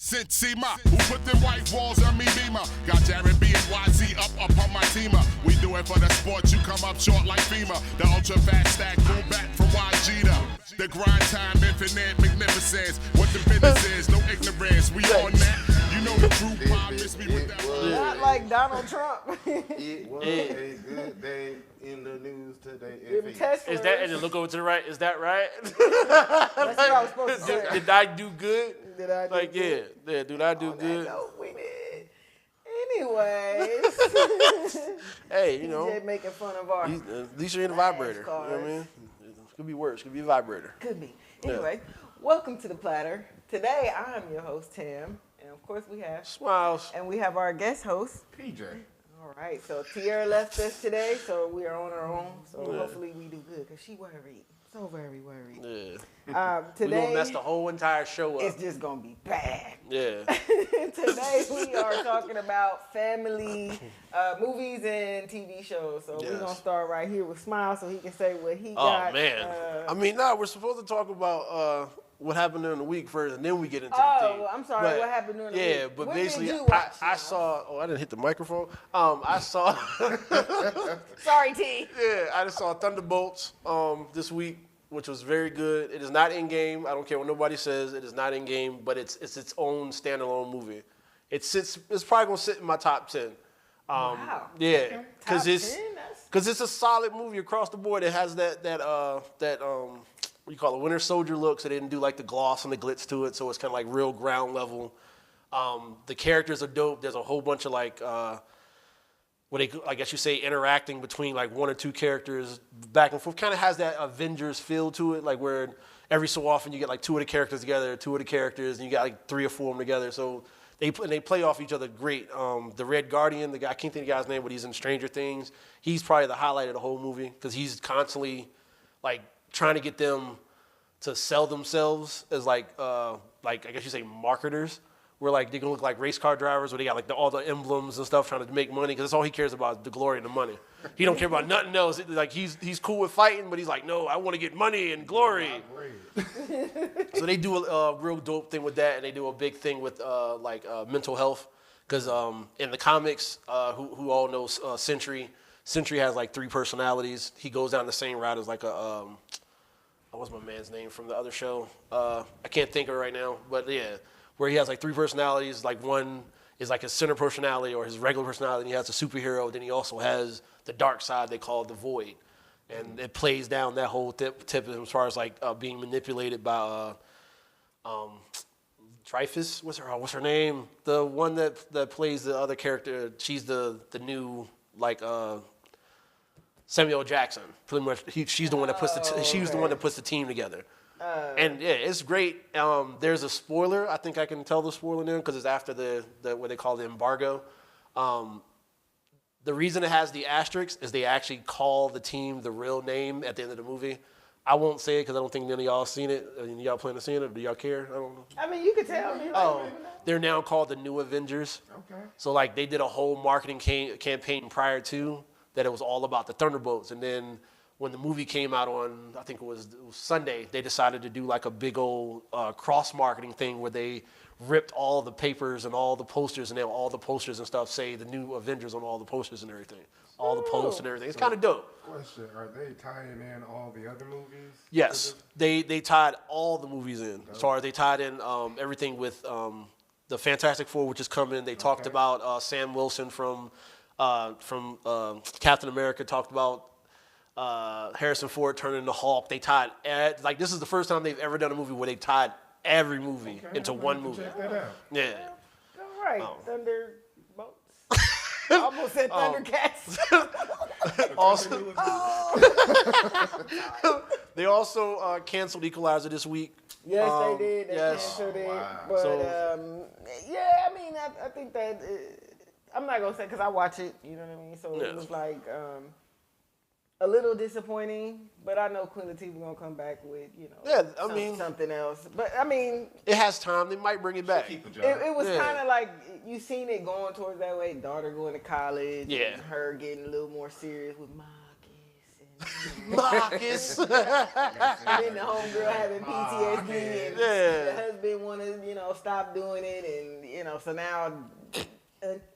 Since Sema, who put them white walls on me beamer? Got Jared B and YZ up on my teamer. We do it for the sport, you come up short like FEMA. The ultra fast stack, pull back from YG to the grind time, infinite magnificence. What the business is, no ignorance. We on that. You know the group mob miss me with that. Not like Donald Trump. It was a good day in the news today. Is that, and then look over to the right, is that right? That's what I was supposed to say. Did I do good? Did I do like, good? Yeah, did I do good? No, we did. Anyways. Hey, you know. DJ making fun of our. At least you're in a vibrator. You know what I mean? It could be worse. It could be a vibrator. Could be. Anyway, welcome to the Platter. Today, I'm your host, Tam. And of course, we have Smiles. And we have our guest host, PJ. All right. So Tierra left us today, so we are on our own. So hopefully we do good, because she worried. So very worried. Yeah. Today, we're going to mess the whole entire show up. It's just going to be bad. Yeah. Today we are talking about family movies and TV shows. So we're going to start right here with Smile so he can say what he got. Oh, man. We're supposed to talk about what happened during the week first, and then we get into the theme. I'm sorry, what happened during the week? Yeah, but when basically, did you watch I saw, I didn't hit the microphone. I saw. Sorry, T. Yeah, I just saw Thunderbolts this week, which was very good. It is not in game. I don't care what nobody says. It is not in game, but it's its own standalone movie. It's probably gonna sit in my top 10. Wow. Yeah, because Top 10? it's a solid movie across the board. It has that what do you call it, Winter Soldier look, so they didn't do like the gloss and the glitz to it, so it's kind of like real ground level. The characters are dope. There's a whole bunch of like, I guess you say, interacting between like one or two characters back and forth. Kind of has that Avengers feel to it, like where every so often you get like two of the characters together, and you got like three or four of them together. So they play off each other great. The Red Guardian, the guy, I can't think of the guy's name, but he's in Stranger Things. He's probably the highlight of the whole movie because he's constantly like trying to get them to sell themselves as like I guess you say marketers, where like they can look like race car drivers, where they got like all the emblems and stuff, trying to make money, because that's all he cares about is the glory and the money. He don't care about nothing else. Like he's cool with fighting, but he's like, no, I want to get money and glory. So they do a real dope thing with that, and they do a big thing with mental health, because in the comics, who all knows Sentry has like 3 personalities. He goes down the same route as like what's my man's name from the other show? I can't think of it right now, but yeah, where he has like 3 personalities. Like one is like his center personality or his regular personality, and he has a superhero. Then he also has the dark side they call the Void, and it plays down that whole tip as far as like being manipulated by Dreyfus. What's her name? The one that plays the other character. She's the new like. Samuel Jackson, pretty much. She's the one that puts the one that puts the team together, and yeah, it's great. There's a spoiler. I think I can tell the spoiler now because it's after the what they call the embargo. The reason it has the asterisk is they actually call the team the real name at the end of the movie. I won't say it because I don't think none of y'all seen it. Y'all plan to see it? Or do y'all care? I don't know. I mean, you can tell me. They're now called the New Avengers. Okay. So like they did a whole marketing campaign prior to. That it was all about the Thunderbolts, and then when the movie came out on, I think it was Sunday, they decided to do like a big old cross-marketing thing where they ripped all the papers and all the posters, and then all the posters and stuff say the New Avengers on all the posters and everything, all the posts and everything. It's kind of dope. Question: are they tying in all the other movies? Yes, they tied all the movies in. As far as they tied in everything with the Fantastic Four, which is coming. They talked about Sam Wilson from Captain America, talked about Harrison Ford turning into Hulk. They tied, this is the first time they've ever done a movie where they tied every movie into one movie. Check that out. Yeah. All right, Thunderbolts. I almost said Thundercats. They also canceled Equalizer this week. Yes, they did. They canceled it. Wow. But I mean, I think that. I'm not gonna say because I watch it, you know what I mean. So it was like a little disappointing, but I know Queen Latifah gonna come back with something else. But I mean, it has time. They might bring it back. It was kind of like you seen it going towards that way. Daughter going to college, and her getting a little more serious with Marcus, and Marcus. And then the homegirl having PTSD, and the husband want to, stop doing it, and so now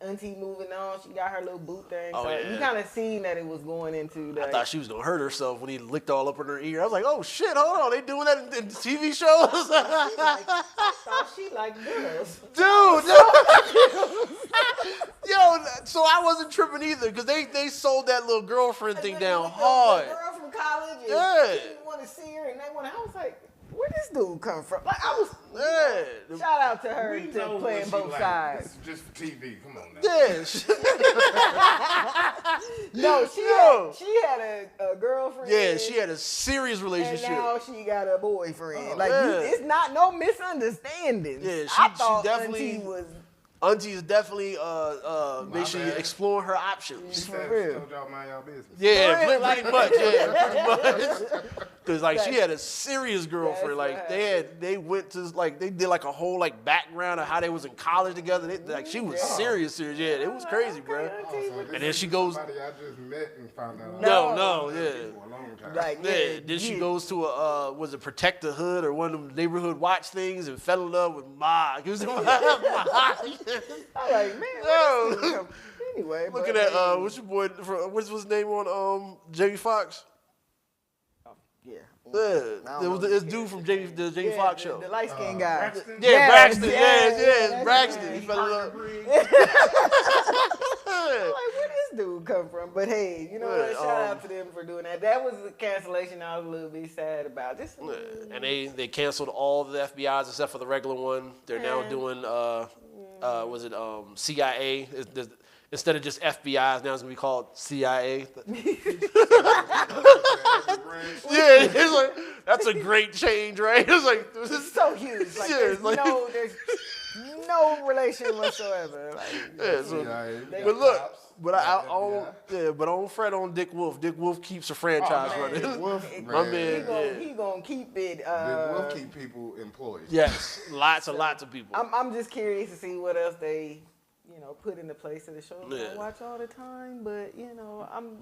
Auntie moving on. She got her little boot thing. Oh, so yeah. you kind of seen that it was going into. I thought she was gonna hurt herself when he licked all up in her ear. I was like, oh shit, hold on, they doing that in TV shows? I thought she liked girls. Dude. Yo, so I wasn't tripping either because they sold that little girlfriend thing down hard. The girl from college. And Yeah. She didn't want to see her, and I was like, where this dude come from? Like I was. Yeah. Shout out to her We to know playing what she both like. sides. This is just for TV. Come on now. Yeah. No, she had a girlfriend. Yeah, she had a serious And relationship. now she got a boyfriend. Oh, like yeah. it's not no misunderstandings. Yeah, I she thought definitely- Auntie was. Auntie is definitely make sure you bad. explore her options. She said real. she told y'all mind y'all business. Yeah, For real, pretty much. Yeah, pretty much. Because like she had a serious girlfriend. That's Like what they went to they did like a whole like background of how they was in college together. Like she was serious. Yeah, it was crazy, bro. Also, this then is she goes- Somebody I just met and found out. No, yeah. For a long time. Like, Yeah, then she goes to a was it Protect the Hood or one of them neighborhood watch things and fell in love with Ma. It was Ma. I'm like, man, Yo. where this dude come- anyway. Looking but, at what's your boy? What's his name on Jamie Foxx? yeah. Yeah, don't it was know. this dude from the Jamie Foxx show. The light skinned guy. Braxton? Yeah, Yes, Braxton. yes, Yes, yes, Braxton. yes. He fell in love. I'm like, where this dude come from? But hey, you know what? Yeah, Shout out to them for doing that. That was a cancellation I was a little bit sad about. Just And they canceled all the FBI's except for the regular one. They're now doing was it CIA? Instead of just FBI's, now it's gonna be called CIA. Yeah, it's like that's a great change, right? It's like this is so huge. Like, Yeah, there's like- there's no relation whatsoever. Like, yeah, so, Yeah, but look, cops, but I got don't, FBI. yeah, but I don't fret on Dick Wolf. Dick Wolf keeps the franchise Oh, man, running. Wolf, My man. man. he gonna keep it. We'll keep people employed. Yes, lots of people. I'm just curious to see what else they, put into place of the show. I Yeah. don't watch all the time, but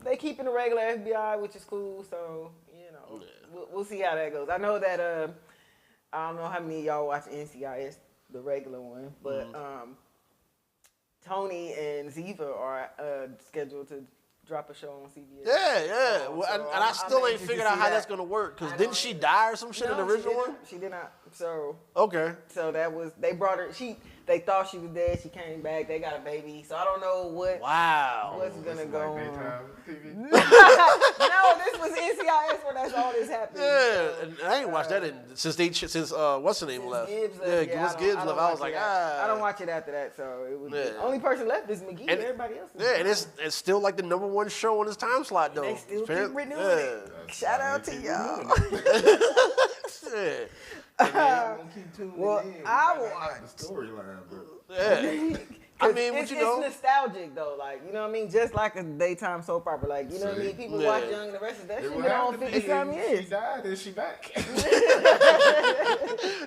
they keeping the regular FBI, which is cool. So we'll see how that goes. I know that I don't know how many of y'all watch NCIS, the regular one, but Tony and Ziva are scheduled to drop a show on CBS. Yeah. Well, So and I I'm still ain't anxious to figured see out how that. that's gonna work. Cause I didn't know she it- die or some shit in the No, original she one? didn't. She did not. So Okay. that was they brought her. They thought she was dead. She came back. They got a baby. So I don't know what's Wow. gonna go on. Daytime TV. No, this was NCIS where that's all this happened. Yeah, and I ain't watched that since what's her name left? Gibbs Yeah, left. once I Gibbs don't left, I was watch like, it I don't watch it after that. So it was the Yeah. only person left is McGee. And- Everybody else. Is Yeah, and gone. it's still like the #1 show on this time slot though. They still Fair- keep renewing yeah. it. Shout out to y'all. Yeah. I'm gonna keep tuning Well, in. We I might will- not like the storyline, but Yeah. I mean, it's you know. nostalgic though, like you know what I mean. Just like a daytime soap opera, like you know what I mean. People watch Yeah. Young and the Rest of that it shit would been have on to be. 50-some If years. she died, is she back?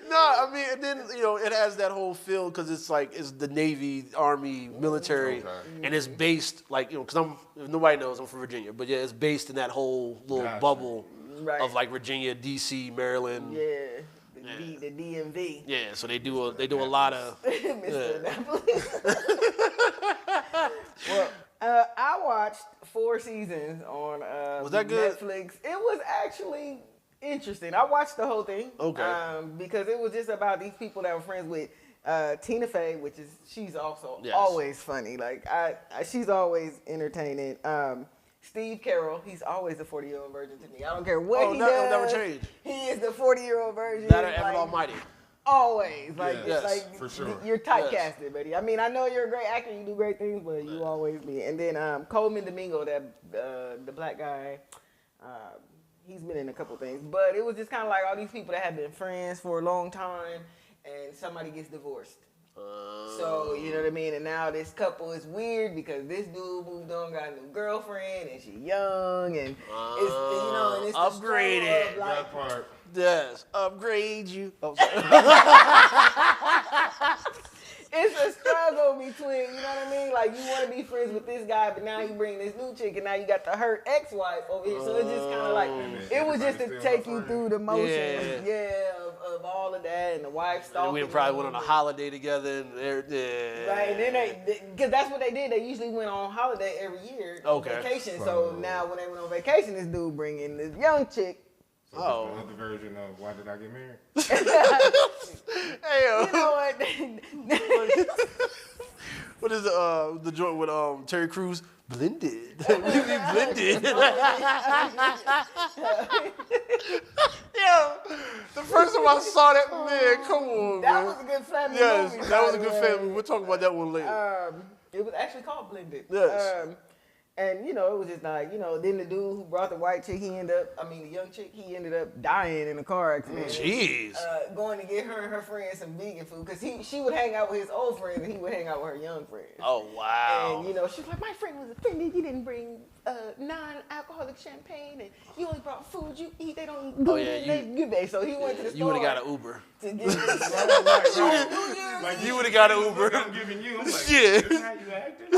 No, I mean, and then it has that whole feel because it's like it's the Navy, Army, military, Okay. and it's based like because if nobody knows I'm from Virginia, but yeah, it's based in that whole little Gotcha. bubble Right. of like Virginia, D.C., Maryland. Yeah, the DMV. Yeah, so they do a lot of. Mr. Annapolis. Well, I watched 4 seasons on Was that good? Netflix. It was actually interesting. I watched the whole thing. Okay. Because it was just about these people that were friends with Tina Fey, she's also Yes. always funny. Like she's always entertaining. Steve Carroll, he's always a 40-year-old virgin to me. I don't care what he that'll does. never change. He is the 40-year-old virgin. That or Evan like, Almighty. Always. Like, Yes, it's like for sure. you're typecasted, buddy. I mean, I know you're a great actor, you do great things, but you always be. And then Coleman Domingo, that the black guy, he's been in a couple things. But it was just kind of like all these people that have been friends for a long time, and somebody gets divorced. So, you know what I mean? And now this couple is weird because this dude moved on, got a new girlfriend, and she young, and and it's the upgraded. struggle of, like, That part. Yes, upgrade you. Oh, it's a struggle be twin. You know what I mean? Like you want to be friends with this guy, but now you bring this new chick, and now you got the hurt ex-wife over here. So it's just kind of like it was just to take you through the motions, of all of that, and the wife stalking. And we probably went on a holiday together, and right. And then because that's what they did. They usually went on holiday every year on vacation. So now when they went on vacation, this dude bring in this young chick. So the version of Why Did I Get Married? Hey, You know what? what is the joint with Terry Crews? Blended. We be blended. Yeah, the first time I saw that, man, come on, That man. was a good family Yes, movie. that was a by the good way. family. We'll talk about that one later. It was actually called Blended. Yes. And, you know, it was just like, you know, then the dude who brought the white chick, the young chick, he ended up dying in a car accident. Jeez. Going to get her and her friends some vegan food. Because she would hang out with his old friends and he would hang out with her young friends. Oh, wow. And, you know, she was like, my friend was offended. You didn't bring non-alcoholic champagne and you only brought food you eat. They don't eat gluten. So he went to the store. You would have got an Uber. To get this. Like You would have got an Uber. I'm giving you. I'm like, Yeah. this how you acting?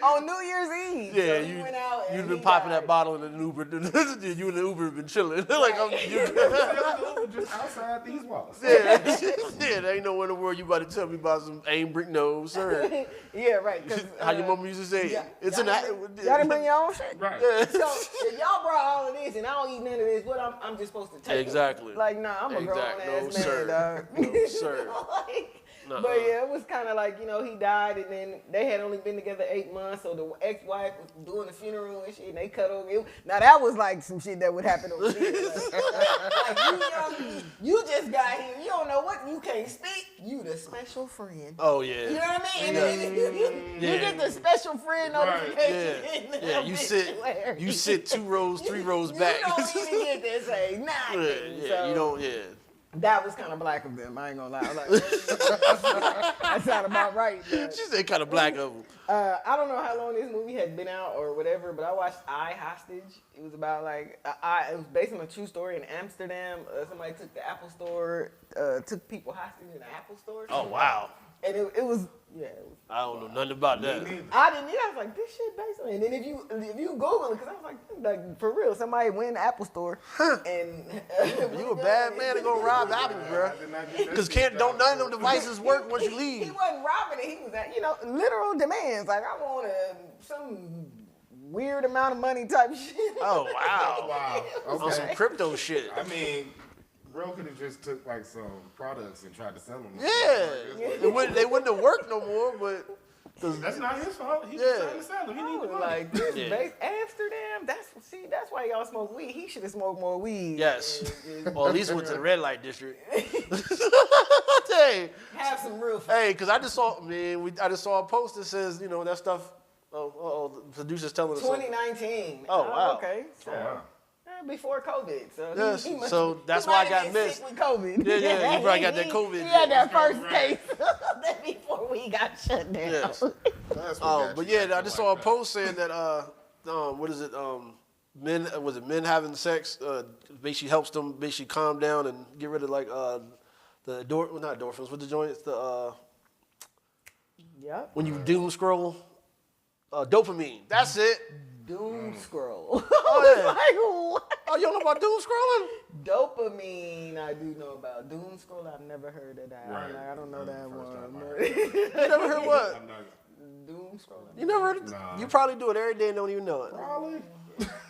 On New Year's Eve. Yeah, so he went out and you'd been he popping died. that bottle in an Uber. You and the Uber have been chilling. Like, Just outside these walls. yeah, there ain't nowhere in the world you about to tell me about some ain't brick. No, sir. Yeah, right. 'Cause, How your mama used to say, yeah, it's y'all an Y'all didn't bring your own shit? Right. So if y'all brought all of this and I don't eat none of this, what I'm just supposed to take it? Exactly. Like, nah, I'm a grown ass No, man, sir. dog. No, sir. Like, Nuh-uh. but yeah, it was kind of like, you know, he died and then they had only been together 8 months, so the ex-wife was doing the funeral and shit, and they cut over. Now that was like some shit that would happen over here. Like you just got here, you don't know what, you can't speak, you the special friend. Oh, yeah. You know what I mean? And then you get the special friend notification. Yeah, you sit 2 rows, 3 rows back. You don't even get to say nothing. You don't, That was kind of black of them. I ain't gonna lie. I was like, that sounded about right. But, She said kind of black of them. I don't know how long this movie had been out or whatever, but I watched I Hostage. It was about like it was based on a true story in Amsterdam. Somebody took the Apple store, took people hostage in the Apple store. Oh, wow. And it was. I don't know nothing about that. I didn't. I was like, this shit based on it. And then if you Google it, because I was like for real, somebody went in the Apple store and You a bad man to go rob Apple, bro. Because don't none of them devices work once you leave. He wasn't robbing it. He was at, literal demands. Like, I want some weird amount of money type shit. Oh, wow. Wow. On some crypto shit. I mean, bro could have just took like some products and tried to sell them. Yeah. They wouldn't have worked no more, but... That's not his fault. He just trying to sell them. He need the money. Like, this base Amsterdam, that's why y'all smoke weed. He should have smoked more weed. Yes. Or at least went to the red light district. Hey, Have some real fun. hey, because I just saw a post that says, that stuff. The producer's telling us. 2019. Oh, wow. Okay. So, before COVID. So Yes, he must, so that's he why I might got have been missed. sick with COVID. Yeah, he probably got that COVID. He had that first case before we got shut down. Yes. That's what But got you yeah, I acting just saw a like post saying that what is it? Men having sex basically helps them basically calm down and get rid of like not endorphins, what the joints, Yep. when you doom scroll, dopamine. That's it. Doom scroll. Oh, yeah. Like, what? Oh, you don't know about doom scrolling? Dopamine, I do know about. Doom scroll, I've never heard of that. Right. I don't know that First time I one. heard You never heard what? I'm not- Doom scroll. You never heard it? Nah. You probably do it every day and don't even know it. Probably.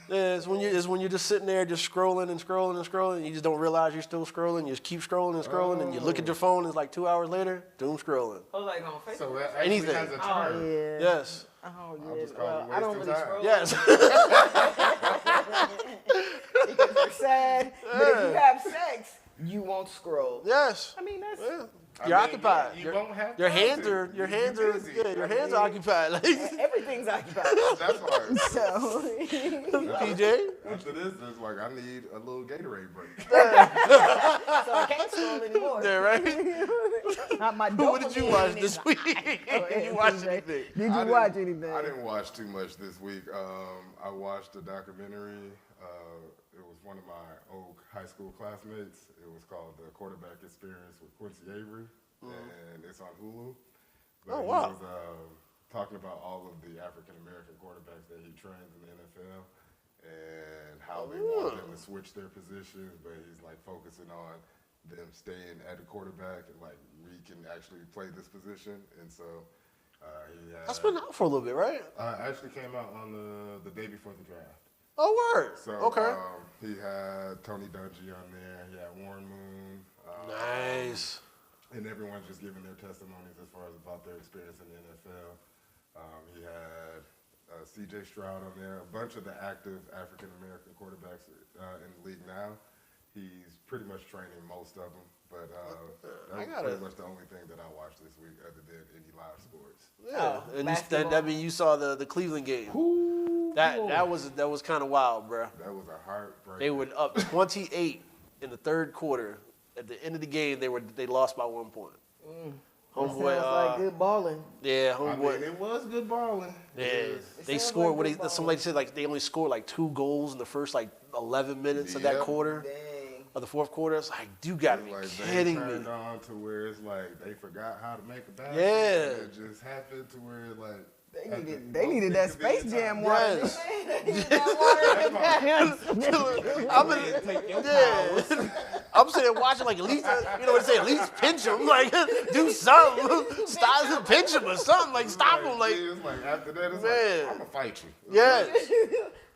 Yeah, it's when you're just sitting there just scrolling and scrolling and scrolling. And you just don't realize you're still scrolling. You just keep scrolling and scrolling, and you look at your phone. And it's like 2 hours later, doom scrolling. Oh, like on Facebook. So that actually Anything. has a Oh, term. yeah. Yes. Oh, I'll yeah. just call it I don't wasting really time. scroll. Yes. Because you're sad. But if you have sex, you won't scroll. Yes. I mean, that's... Yeah. I You're mean, occupied. You won't have Your time hands to. are You're busy. your hands are occupied. Like, Everything's occupied. That's hard. So... PJ. After this, it's like I need a little Gatorade break. So I can't scroll anymore. There, right? My What did you dopamine watch is this week? Did you watch anything? Did you watch anything? I didn't watch too much this week. I watched a documentary. It was one of my old high school classmates. It was called The Quarterback Experience with Quincy Avery. And It's on Hulu. But Oh, wow. He was talking about all of the African American quarterbacks that he trains in the NFL and how they want them to switch their positions, but he's like focusing on them staying at the quarterback and like we can actually play this position. And so That's been out for a little bit, right? Actually came out on the day before the draft. Oh, word. So Okay. He had Tony Dungy on there. He had Warren Moon. Nice. And everyone's just giving their testimonies as far as about their experience in the NFL. He had C.J. Stroud on there, a bunch of the active African-American quarterbacks in the league now. He's pretty much training most of them, but that was pretty much the only thing that I watched this week other than any live sports. Yeah, and that mean you saw the Cleveland game. That was kind of wild, bro. That was a heartbreak. They were up 28 in the third quarter. At the end of the game, they lost by 1 point. Homeboy, sounds like good balling. Yeah, I homeboy. mean, it was good balling. Yeah, they scored. Like some lady said, like they only scored like 2 goals in the first like 11 minutes of that quarter. Dang. Of the fourth quarter. It's like, you gotta be kidding they me. turned on to where it's like they forgot how to make a basket. Yeah. And it just happened to where like They needed that Space Jam water. Yes. They needed that water in the pants. I'm sitting there watching, like, at least, you know what I'm saying, at least pinch him, like, do something. Stop him, pinch him or something, like, stop him, like. It's like after that, it's Man. like, I'm gonna fight you. Yes.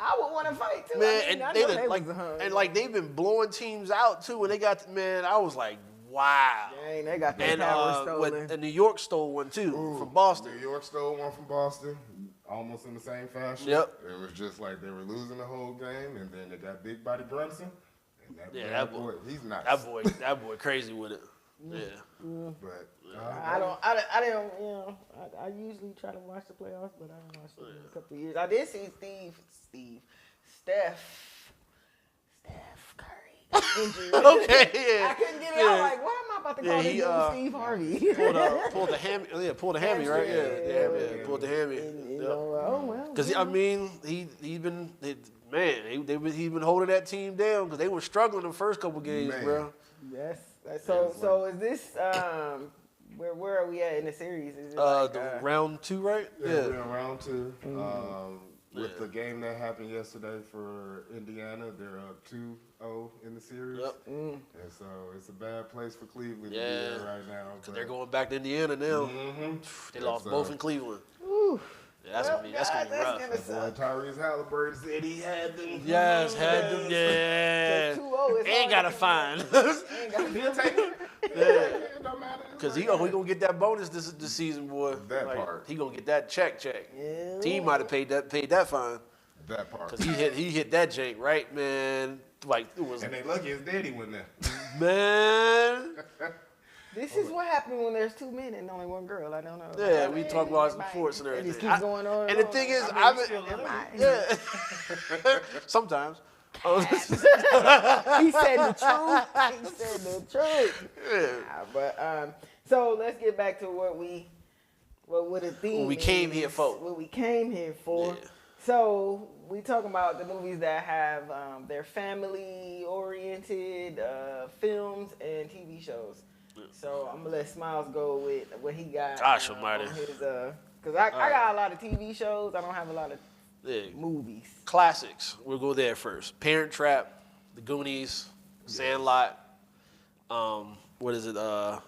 I would want to fight too. Man, I mean, I and know they they like, was hung. and like they've been blowing teams out too. When they got, man, I was like, wow. Dang, they got their And power stolen. and New York stole one too from Boston. New York stole one from Boston, almost in the same fashion. Yep. It was just like they were losing the whole game, and then they got Big Body Brunson. And that Yeah, bad that boy, he's nice. that boy, crazy with it. Yeah. But I didn't, you know, I usually try to watch the playoffs, but I haven't watched it in a couple of years. I did see Steph Curry injured. Okay, yeah. I couldn't get it out. Like, why am I about to call this dude Steve Harvey? Pulled the hammy, right? Yeah, pulled the hammy. You know, oh well. Because I mean, he's been holding that team down because they were struggling the first couple games, Man. bro. Yes. So is this where are we at in the series? Is it like, The round 2, right? yeah, we're in round 2. With the game that happened yesterday for Indiana, they're up 2-0 in the series. Yep. And so it's a bad place for Cleveland to be Yeah. at right now. Because they're going back to Indiana now. They lost both in Cleveland. Yeah, that's gonna be rough. That's Boy, Tyrese Halliburton said he had them. Yes, had them. Yeah. 2-0 is Ain't gotta find. He'll take it. It don't matter. Because he gonna get that bonus this season, boy. That part. He gonna get that check. Yeah. Team might have paid that fine. That part. Because he hit that jank, right, man? Like, it was, And they lucky his daddy went there. man. This is what happened when there's 2 men and only 1 girl. I don't know. Yeah, we talk about sports and It everything. just keeps going on. And the thing is, yeah. Sometimes. He said the truth. He said the truth. Yeah. But so let's get back to what the theme. What we came here for. What we came here for. Yeah. So we talking about the movies that have their family-oriented films and TV shows. So I'm gonna let Smiles go with what he got. Gosh almighty. On his, cause I got a lot of TV shows. I don't have a lot of movies. Classics. We'll go there first. Parent Trap, The Goonies, Sandlot. What is it? The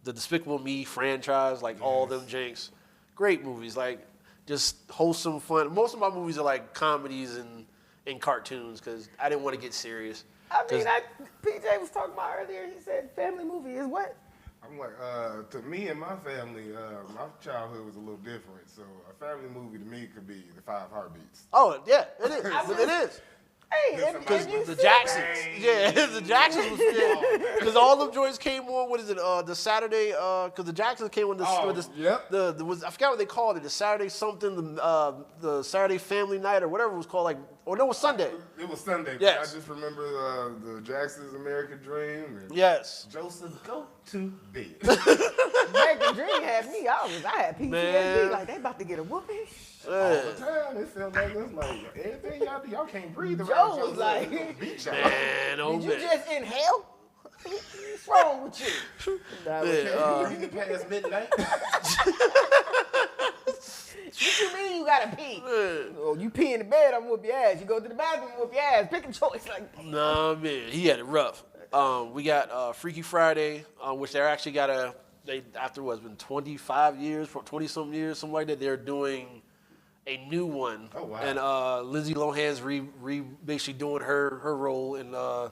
Despicable Me franchise, like all them jinx. Great movies, like just wholesome fun. Most of my movies are like comedies and cartoons because I didn't want to get serious. I mean, PJ was talking about earlier. He said family movie is what? I'm like, to me and my family, my childhood was a little different. So a family movie to me could be The 5 Heartbeats. Oh yeah, it is. It is. Hey, Because if you the see Jacksons, that. the Jacksons was because all them joints came on. What is it? The Saturday, because the Jacksons came on Yep. the was I forgot what they called it. The Saturday something, the Saturday Family Night or whatever it was called. Like, or no, it was Sunday. It was Sunday. Yes. I just remember the Jackson's American Dream. And Yes. Joseph, go to bed. American Dream had me. I had PTSD. Man. Like they about to get a whooping. All the time. It felt like it's like anything y'all do, y'all can't breathe around Joe each was other. like, Beat y'all. Man, oh did you man. just inhale? What's wrong with you? Read it past midnight. What you mean you gotta pee? Oh, you pee in the bed, I'm whoop your ass. You go to the bathroom, whoop your ass. Pick a choice. Like, Nah, man, he had it rough. We got Freaky Friday, which they're actually after what's been 25 years, 20 something years, something like that. They're doing a new one. Oh wow! And Lindsay Lohan's basically doing her role in I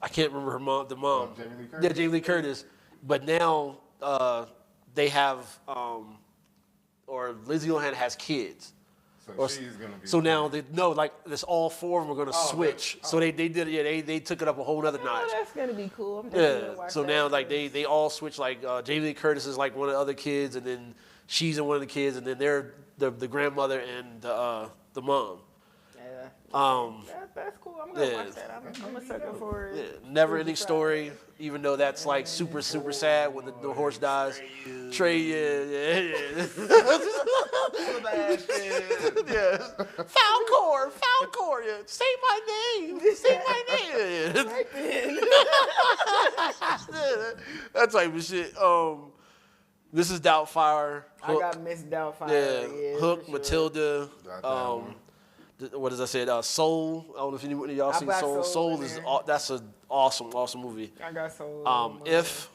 can't remember the mom. Jamie Lee Curtis? Yeah, Jamie Lee Curtis. But now they have or Lindsay Lohan has kids. So she's gonna be. So now this all four of them are gonna switch. So they did they took it up a whole other notch. oh, that's gonna be cool. I'm definitely gonna watch So that. now like they all switch. Like Jamie Lee Curtis is like one of the other kids, and then she's in one of the kids, and then they're the grandmother and the mom. Yeah. That's cool. I'm gonna watch that. I'm a sucker for it. Yeah, never ending story. Even though that's like super sad when the horse dies. Trey, yeah. Yeah. Falcor, yeah. Say my name. Yeah. That type of shit. Mrs. Doubtfire. I got Miss Doubtfire. Yeah, Hook, for sure. Matilda. What did I say? Soul. I don't know if any of y'all seen got Soul. Soul Soul in is there. that's an awesome movie. I got so. If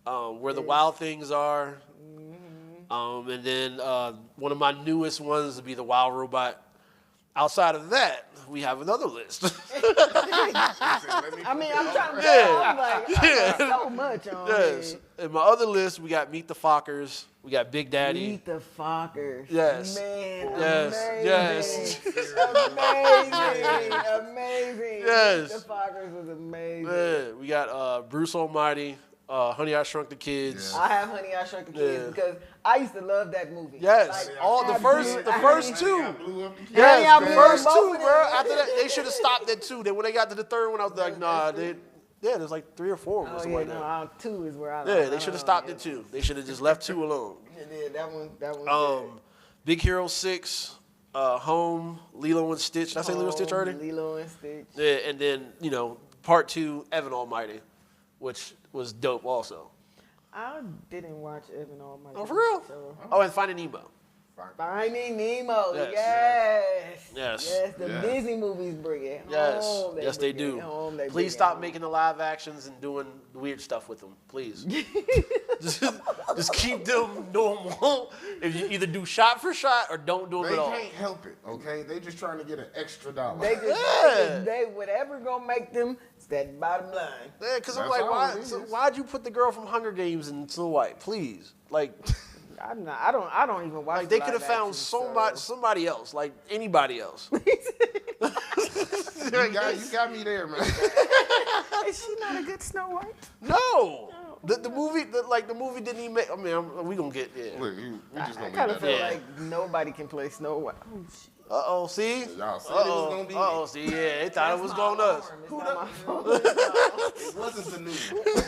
Where the Wild Things Are. And then one of my newest ones would be The Wild Robot. Outside of that, we have another list. I mean, I'm trying to tell you, I'm like, I got so much on Yes. here. In my other list, we got Meet the Fockers. We got Big Daddy. Meet the Fockers. Yes. Man, Yes. amazing. Yes. Meet the Fockers was amazing. Yeah. We got Bruce Almighty. Honey, I Shrunk the Kids. I have Honey, I Shrunk the Kids Yeah. because I used to love that movie. Yes, Like, all the first two. I blew up the Honey, Yes, I the Blew first Up, two, both of bro. them. After that, they should have stopped at two. Then when they got to the third one, I was like, nah, there's like 3 or 4 of them or Oh something yeah, like that. no, 2 is where I. Yeah, they should have stopped at 2. They should have just left 2 alone. Yeah, that one. Big Hero 6, Home, Lilo and Stitch. Did I say Lilo and Stitch already? Lilo and Stitch. Yeah, and then part 2, Evan Almighty, which was dope also. I didn't watch Evan Almighty. Oh, for real? So. Oh, and Finding Nemo. Finding Nemo. Yes. Yes. The Disney movies bring it Yes, home. yes, they bring do. it home, they bring Please it stop home. making the live actions and doing weird stuff with them, please. just keep them normal. If you either do shot for shot or don't do them They at all. can't help it, okay? They just trying to get an extra dollar. They whatever gonna make them. It's that bottom line. Yeah, because I'm That's like, all it is. why'd you put the girl from Hunger Games in Snow White? Please, like, I don't even watch. like they live could have found action, somebody else, like anybody else. You got me there, man. Is she not a good Snow White? No. The movie didn't even make. I mean, we gonna get Look, we just I gonna kind leave of that feel alone. like nobody can play Snow White. Oh shit. See? Y'all said it was gonna be me. See, yeah, they thought it was going to us. It's not my fault. It wasn't the new one.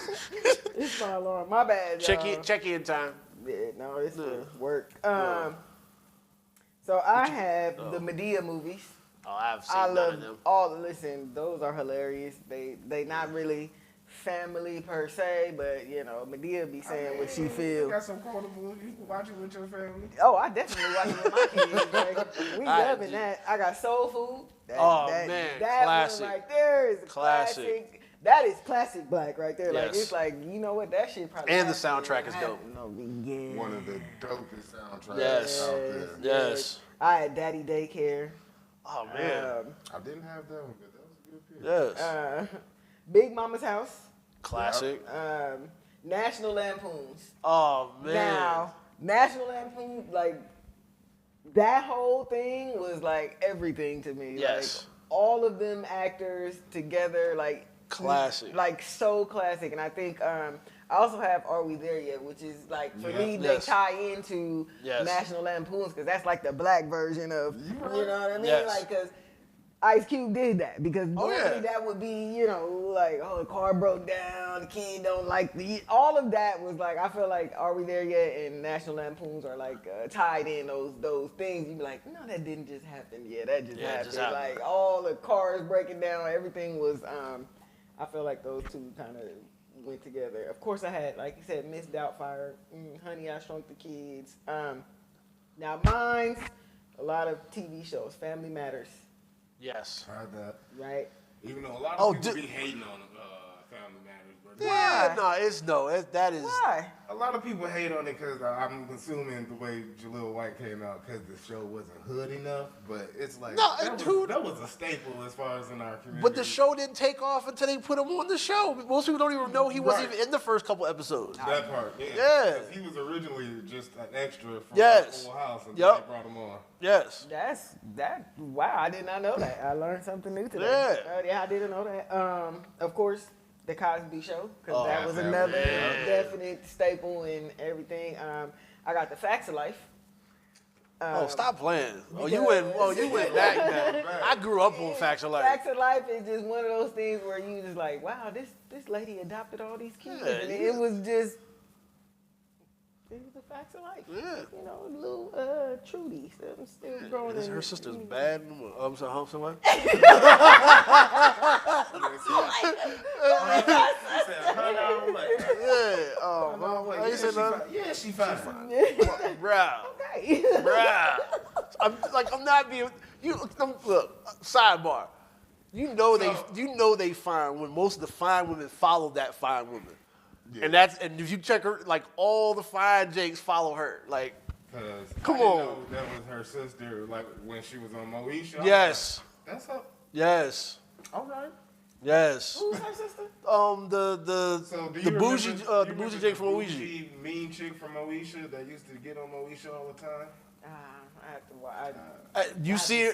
It's my alarm. My bad. Y'all. Check in time. Yeah, no, it's work. So I have the Medea movies. Oh, I've seen I none love of them. all. Listen, those are hilarious. They not really family per se, but Medea be saying what she You feel. got some quotable. You can watch it with your family. Oh, I definitely watch it with my kids. Like, we loving that. I got Soul Food. Man, that classic. one right there is a Classic. classic. That is classic black right there. Like Yes. it's like you know what that shit probably. And the happened. soundtrack is dope. Yeah. One of the dopest soundtracks Yes. out there. Yes. I had Daddy Daycare. Oh man. I didn't have that one, but that was a good pick. Yes. Big Mama's House. Classic. National Lampoons. Oh man. Now, National Lampoon, like, that whole thing was, like, everything to me. Yes. Like, all of them actors together, like... Classic. Like, so classic. And I think, I also have Are We There Yet? Which is, like, for me, they Yes. tie into Yes. National Lampoons, because that's, like, the black version of, you know what I mean? Yes. Like, because... Ice Cube did that because Oh, normally yeah. that would be, like, oh, the car broke down, the kid don't like all of that was like, I feel like Are We There Yet? And National Lampoons are like tied in those things. You'd be like, no, that didn't just happen. Yeah, that just Yeah, it happened. just happened. Like all the cars breaking down, everything was I feel like those two kind of went together. Of course, I had, like you said, Miss Doubtfire, Honey, I Shrunk the Kids. Now, mine's a lot of TV shows. Family Matters, Yes. Heard that. right? Even though a lot of people be hating on Family Matters, but Yeah, that is. Why? A lot of people hate on it because I'm assuming the way Jaleel White came out because the show wasn't hood enough. But it's like No, that was a staple as far as in our community. But the show didn't take off until they put him on the show. Most people don't even know he wasn't even in the first couple episodes. That part, yeah. Yeah. 'Cause he was originally just an extra from Yes. Full House, and Yep. then they brought him on. Yes. Wow, I did not know that. I learned something new today. Yeah. Yeah, I didn't know that. Of course, the Cosby Show, because Oh, that was yeah. another Yeah. definite staple in everything. I got the Facts of Life. Stop playing. You because- went back, man. I grew up on Facts of Life. Facts of Life is just one of those things where you just like, wow, this lady adopted all these kids. Yeah, And yeah. it was just, it was the Facts of Life. Yeah. You know, little Trudy still growing. Her sister's bad. I'm sorry, what? Yeah. Oh, man. How you say that? yeah, she fine. Bruh. Okay. Bruh. I'm not being. Look, sidebar. You know they fine when most of the fine women follow that fine woman. Yeah. And if you check her, like all the fine jakes follow her. Like, Because Come I didn't on. know that was her sister, like when she was on Moesha. I was yes. like, that's her. Yes. Okay. Yes. Who's her sister? So do The you bougie remember- the you bougie remember Jake from the Ouija. bougie mean chick from Moesha that used to get on Moesha all the time? I have to watch. You see her?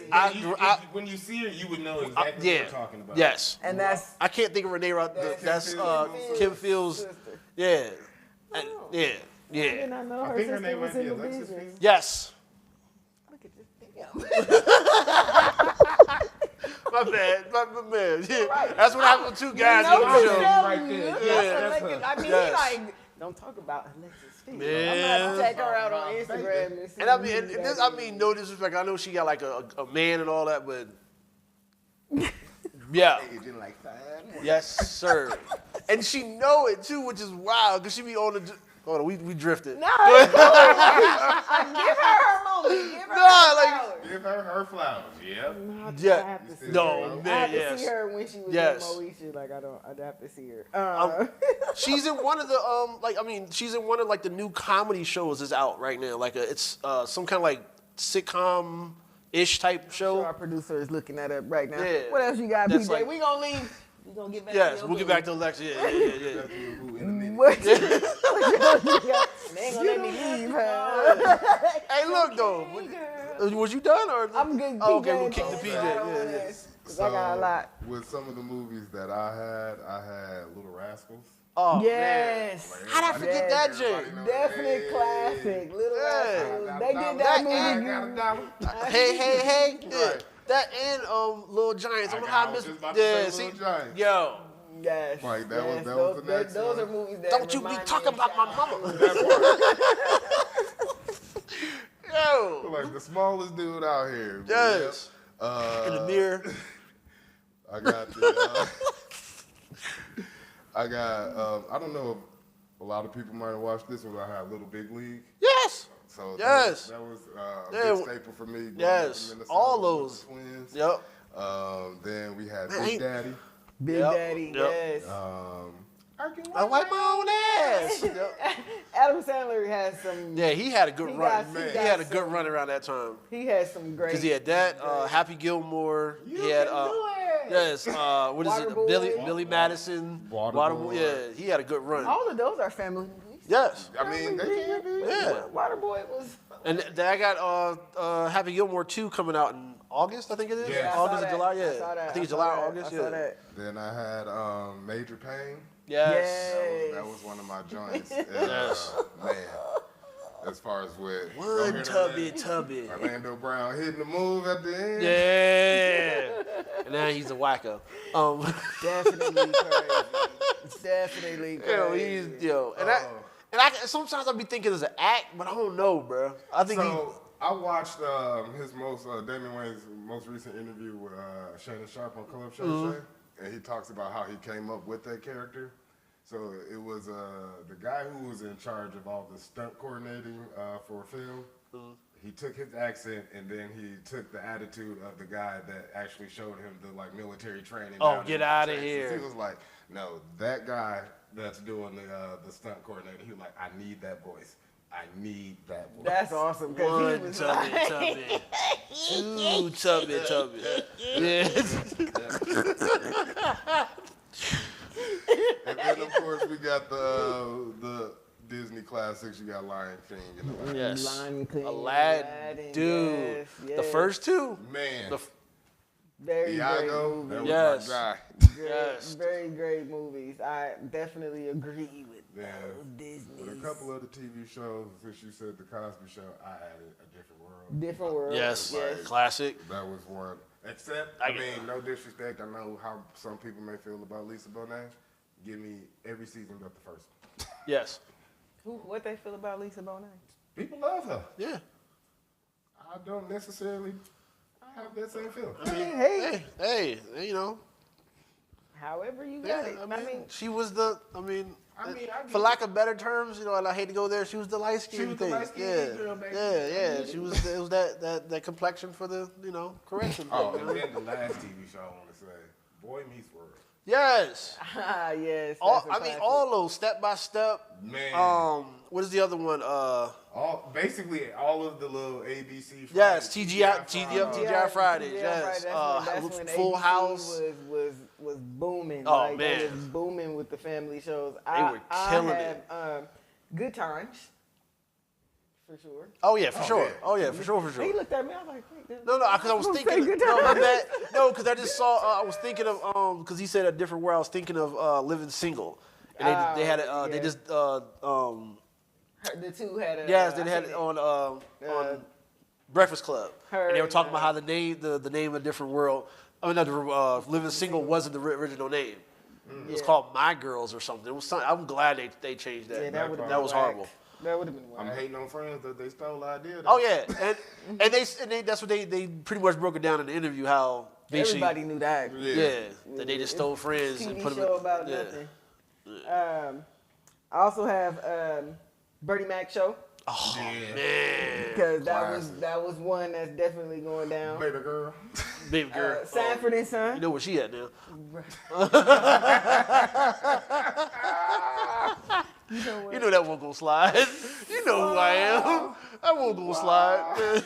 When you see her, you would know exactly Yeah. what you're talking about. Yes. And that's I can't think of her name right. That's Kim Fields. sister. Yeah. Yeah. I Yeah. did not know I her think her sister name was might be in the Alexis business. Fields. Yes. Look at this. Damn. My bad. My man. Yeah. Right. That's what happened with two guys You know on the yourself, show. right there. look Yeah, at that's Alexis. her. I mean, Yes. like, don't talk about Alexis Fields. Yeah. I'm gonna have to check her out on Instagram and see. And I mean, who and this, that I mean, is. no disrespect. I know she got like a man and all that, but yeah, Agent like that. yes, sir. And she know it too, which is wild because she be on the. Hold on, we drifted. No, it's cool. Give her her moment. Give her Nah, her like- flowers. Give her flowers. Yep. Yeah. I have to see No, her. man, I have to yes. see her when she was Yes. in Moesha. Like I'd have to see her. She's in one of the she's in one of like the new comedy shows that's out right now. Like it's some kind of like sitcom-ish type show. Our producer is looking that up right now. Yeah. What else you got, That's PJ? like- We gonna leave. We gonna get back. Yes, to we'll get back to Alexa. Yeah. In a minute. What? They ain't gonna let me leave, huh? Hey, look though. Was you done or? I'm good. Oh, okay, PJ we'll kick the and PJ. Joe Yeah. Jonas, 'cause I got a lot. With some of the movies that I had Little Rascals. Oh Yes. Like, How'd I forget that, everybody Jay? know Definite hey, classic. Little Yeah. Rascals. They did that I movie. got a dollar. Hey. Yeah. Right. That and Little Giants. I don't know how I was missed. just about to Yeah, say see, Little Giants. yo, Yes. Like, that was yes. the those, next those one. are movies that don't you be remind me talking of about my childhood. mama. Yo, Like the smallest dude out here. But yes. yeah, In the mirror. I got I don't know if a lot of people might have watched this one. I had Little Big League. Yes. So Yes. that was Yeah. a big staple for me. growing up Yes. in Minnesota All with those. the Twins. Yep. Then we had Man, Big Daddy. Big Yep. Daddy, Yep. yes. I wipe my own ass. Yep. Adam Sandler has some. Yeah, he had a good He run. got- he He got had a good some- run around that time. He has some great. Because he had that, Happy Gilmore. He had, yes, what is it? Waterboy. Billy Madison. Waterboy. Yeah, he had a good run. All of those are family movies. Yes. I mean, they can be. Yeah. Waterboy was. And I got Happy Gilmore 2 coming out in August, I think it is. Yeah. August or July, I yeah. saw that. I think it's I July saw or that. August, I yeah. saw that. Then I had Major Payne. Yes. Yes. That was one of my joints. Yes. Man. As far as with One tubby. Orlando Brown hitting the move at the end. Yeah. And now he's a wacko. Definitely crazy. Definitely crazy. And I sometimes I be thinking it's an act, but I don't know, bro. I think So I watched his Damon Wayne's most recent interview with Shannon Sharp on Club Shay Shay. and he talks about how he came up with that character. So it was the guy who was in charge of all the stunt coordinating for film. Mm-hmm. He took his accent and then he took the attitude of the guy that actually showed him the like military training. Oh, get out of here! He was like, no, that guy that's doing the stunt coordinator. He was like, I need that voice. I need that voice. That's awesome. One tubby. Two tubby. Yes. And then of course we got the Disney classics. You got Lion King and Yes. Lion King, Aladdin, dude. yes. The first two. Man. Very Iago, great that movies. was Yes. my guy. Yes. Very great movies. I definitely agree with Yeah. Disney. With a couple of the TV shows, since you said the Cosby Show, I added A Different World. Different world. Yes. Yes. Classic. That was one. Except, I mean, no disrespect. I know how some people may feel about Lisa Bonet. Give me every season but the first one. Yes. What they feel about Lisa Bonet? People love her. Yeah. I don't necessarily have that same feeling. I mean, hey, you know. however you Yeah, got it. I mean, she was the. I mean, I for lack of better terms, you know, and I hate to go there, she was the light She skin was the thing. light-skinned girl, baby. Yeah. She was. It was that complexion for the correction. Oh, thing, and then the last TV show I want to say, Boy Meets World. Yes. yes. All, that's a I mean, classic. all those step by step. Man. What is the other one? Basically all of the little ABC. Yes, Fridays, TGI Fridays. Yes. That's when Full ABC House. was booming. Oh, like, man. They was booming with the family shows. They were killing it. Good Times. For sure. Oh yeah, for sure. yeah. Oh yeah, for sure. He looked at me. I was like, wait. No, because I was thinking. Because I just saw. I was thinking of because he said a different word. I was thinking of Living Single, and they had it. They yeah. just. The two had a. Yes, they I had seen it on Breakfast Club, and they were talking about how Her, the name of Different World. I mean, not Living Single wasn't the original name. It was Yeah. called My Girls or something. It was. I'm glad they changed that. Yeah, that would've that been was whack. horrible. That would have been I'm wild. hating on Friends that they stole the idea. Oh yeah, and they that's what they pretty much broke it down in the interview how basically Everybody knew that. that they just stole Friends and TV put them show in, about nothing. I also have Bertie Mac show Oh man, because Classic. that was one that's definitely going down. Baby girl. baby girl. Sanford and Son. You know where she at now? You know that won't go slide. You know who I am. I won't go slide.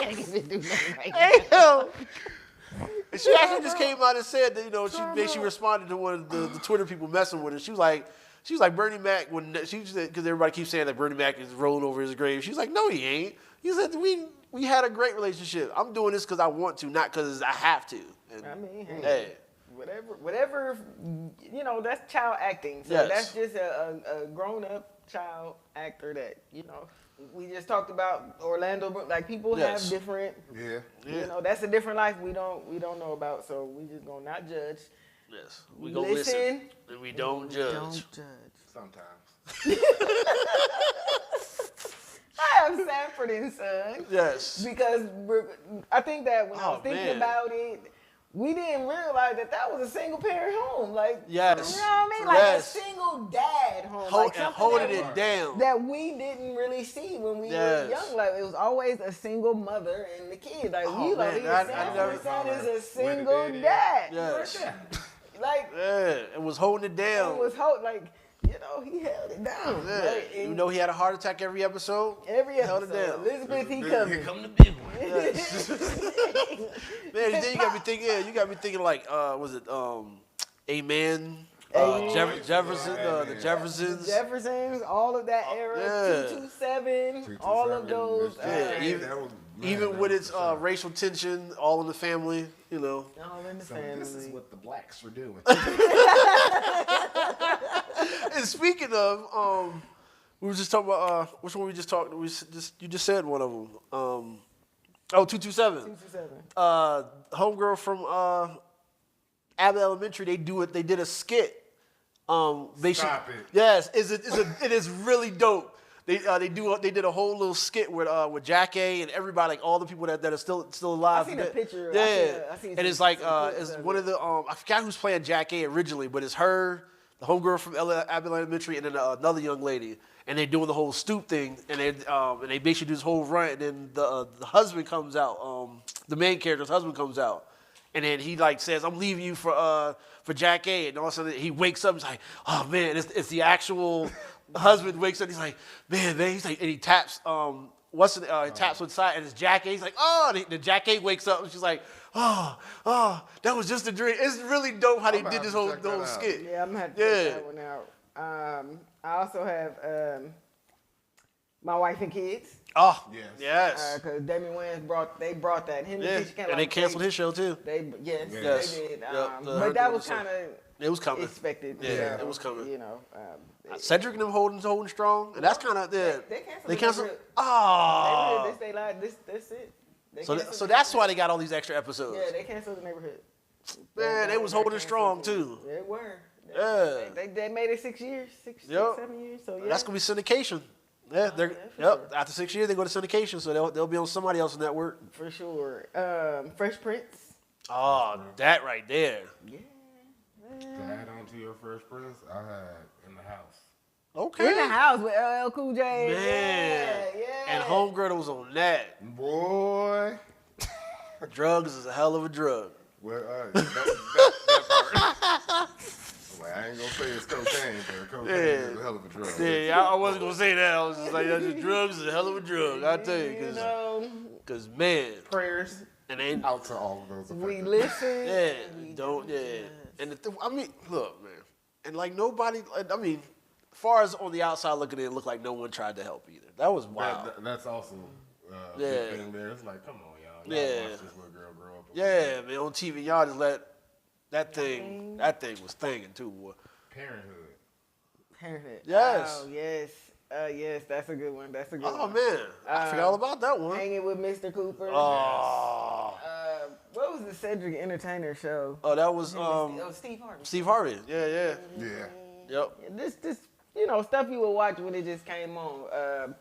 Hey, yo. And she actually just came out and said that she responded to one of the Twitter people messing with her. She was like Bernie Mac when she said because everybody keeps saying that Bernie Mac is rolling over his grave. She's like, no, he ain't. He said we had a great relationship. I'm doing this because I want to, not because I have to. And, I mean, hey. whatever, that's child acting. So Yes. that's just a grown-up child actor that, we just talked about Orlando, like people Yes. have different, Yeah. that's a different life we don't know about. So we just gonna not judge. Yes, we gonna listen and we don't judge. Don't judge. Sometimes. I have Sanford and Son. Yes. Because I think that when I Oh, was thinking man. about it, we didn't realize that was a single parent home. Like, Yes. you know what I mean? Like Yes. a single dad home. Hold, like and something holding that it down. that we didn't really see when we Yes. were young. Like, it was always a single mother and the kid. Like, Oh, we like, man, his I Sanford never- son is a Where the single dad is. dad. Yes. Like, Yeah, it was holding it down. it was he held it down. Yeah. Like, You know he had a heart attack every episode. every held episode. it down. Elizabeth, he Here coming. come the big one. Man, then you got me thinking. Yeah, you got me thinking like, was it Amen? Amen. Jefferson, the Jeffersons. Jeffersons, all of that era, Yeah. 227, all of those. Yeah, even with its racial tension, all in the family, all in the So family. this is what the blacks were doing. And speaking of, we were just talking about which one we just talked. You just said one of them. 227. 227. Homegirl from Abbott Elementary. They did a skit. Stop it. Yes, it is really dope. They did a whole little skit with Jack A and everybody, like all the people that are still alive. I seen a picture. Yeah, I seen and it's like it's one of the I forgot who's playing Jack A originally, but it's her, the homegirl from Abbott Elementary, and then another young lady, and they're doing the whole stoop thing, and they basically do this whole run, and then the husband comes out, the main character's husband comes out, and then he like says, "I'm leaving you for Jack A," and all of a sudden he wakes up, he's like, "Oh man, it's the actual." Husband wakes up, he's like, man, he's like, and he taps, he taps one side, and it's Jack A. He's like, oh, and the Jack A wakes up, and she's like, oh, that was just a dream. It's really dope how they did this whole skit. Yeah, I'm gonna have to check that one out. I also have My Wife and Kids. Oh, yes. Because Damian Wayans brought that. Him and they canceled his show too. They did. Yep, but that was kind of. It was coming. Expected. Yeah, it was coming. You know. Cedric and them holding strong, and that's kind of They canceled. Oh. That's it. So that's why they got all these extra episodes. Yeah, they canceled The Neighborhood. Man, they was holding it strong too. They were. Yeah. They made it 6 years, 7 years. So yeah. That's gonna be syndication. Yeah, sure. After 6 years, they go to syndication, so they'll be on somebody else's network. For sure. Fresh Prince. Oh, that right there. Yeah. To add on to your Fresh Prince, I had In the House. Okay. In the House with LL Cool J. Man. Yeah. And Homegirl was on that. Boy. Drugs is a hell of a drug. Well, that part. Like, I ain't gonna say it's cocaine, but cocaine is a hell of a drug. Yeah, I wasn't gonna say that. I was just like, drugs is a hell of a drug. I tell you, because man, prayers and out to all of those. We listen. Yeah, And I mean, look, man, and like nobody. I mean, as far as on the outside looking in, it looked like no one tried to help either. That was wild. That's also big thing there. It's like, come on, y'all. Y'all watch this little girl grow up. Yeah, man, on TV, y'all just let that thing was thinging too, boy. Parenthood. Yes. Oh, yes. Yes, that's a good one. One. Oh, man. I forgot all about that one. Hanging with Mr. Cooper. Oh. What was the Cedric Entertainer show? Oh, that was Steve Harvey. Steve Harvey. Yeah. Yeah. Yep. This stuff you would watch when it just came on.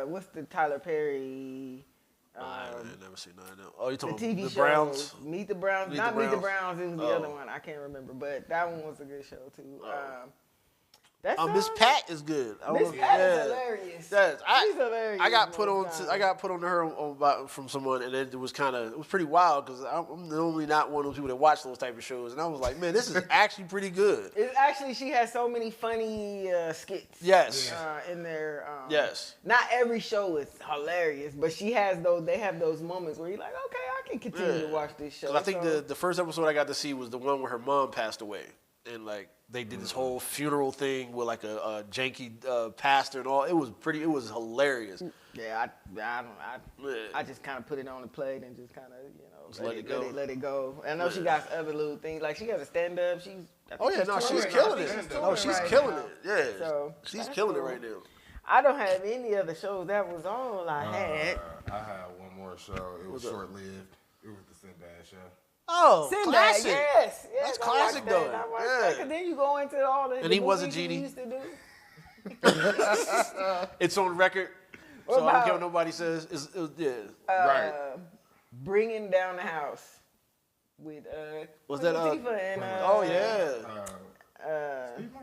What's the Tyler Perry? I never seen none of them. Oh, you talking the TV the show, Browns? Meet the Browns. Meet the Browns. It was the other one. I can't remember, but that one was a good show too. Miss Pat is good. Miss Pat is hilarious. She's hilarious. I got put on to her from someone, and then it was pretty wild because I'm normally not one of those people that watch those type of shows, and I was like, man, this is actually pretty good. She has so many funny skits. Yes. In there. Yes. Not every show is hilarious, but she has those. They have those moments where you're like, okay, I can continue to watch this show. I think the first episode I got to see was the one where her mom passed away, and like. They did this whole funeral thing with like a janky pastor and all. It was hilarious. Yeah, I just kind of put it on the plate and just kind of let it go. Let it go. I know she got other little things like she has a stand up. She's killing it. She's killing it. Yeah, so she's killing it right now. I don't have any other shows that was on. I had one more show. It was short lived. It was the Sinbad show. Oh, Sinbad, classic. Yes, that's classic though. Because then you go into all the. And he was a genie. Used to do. It's on record, so I don't care what nobody says. Right. Bringing Down the House with was that and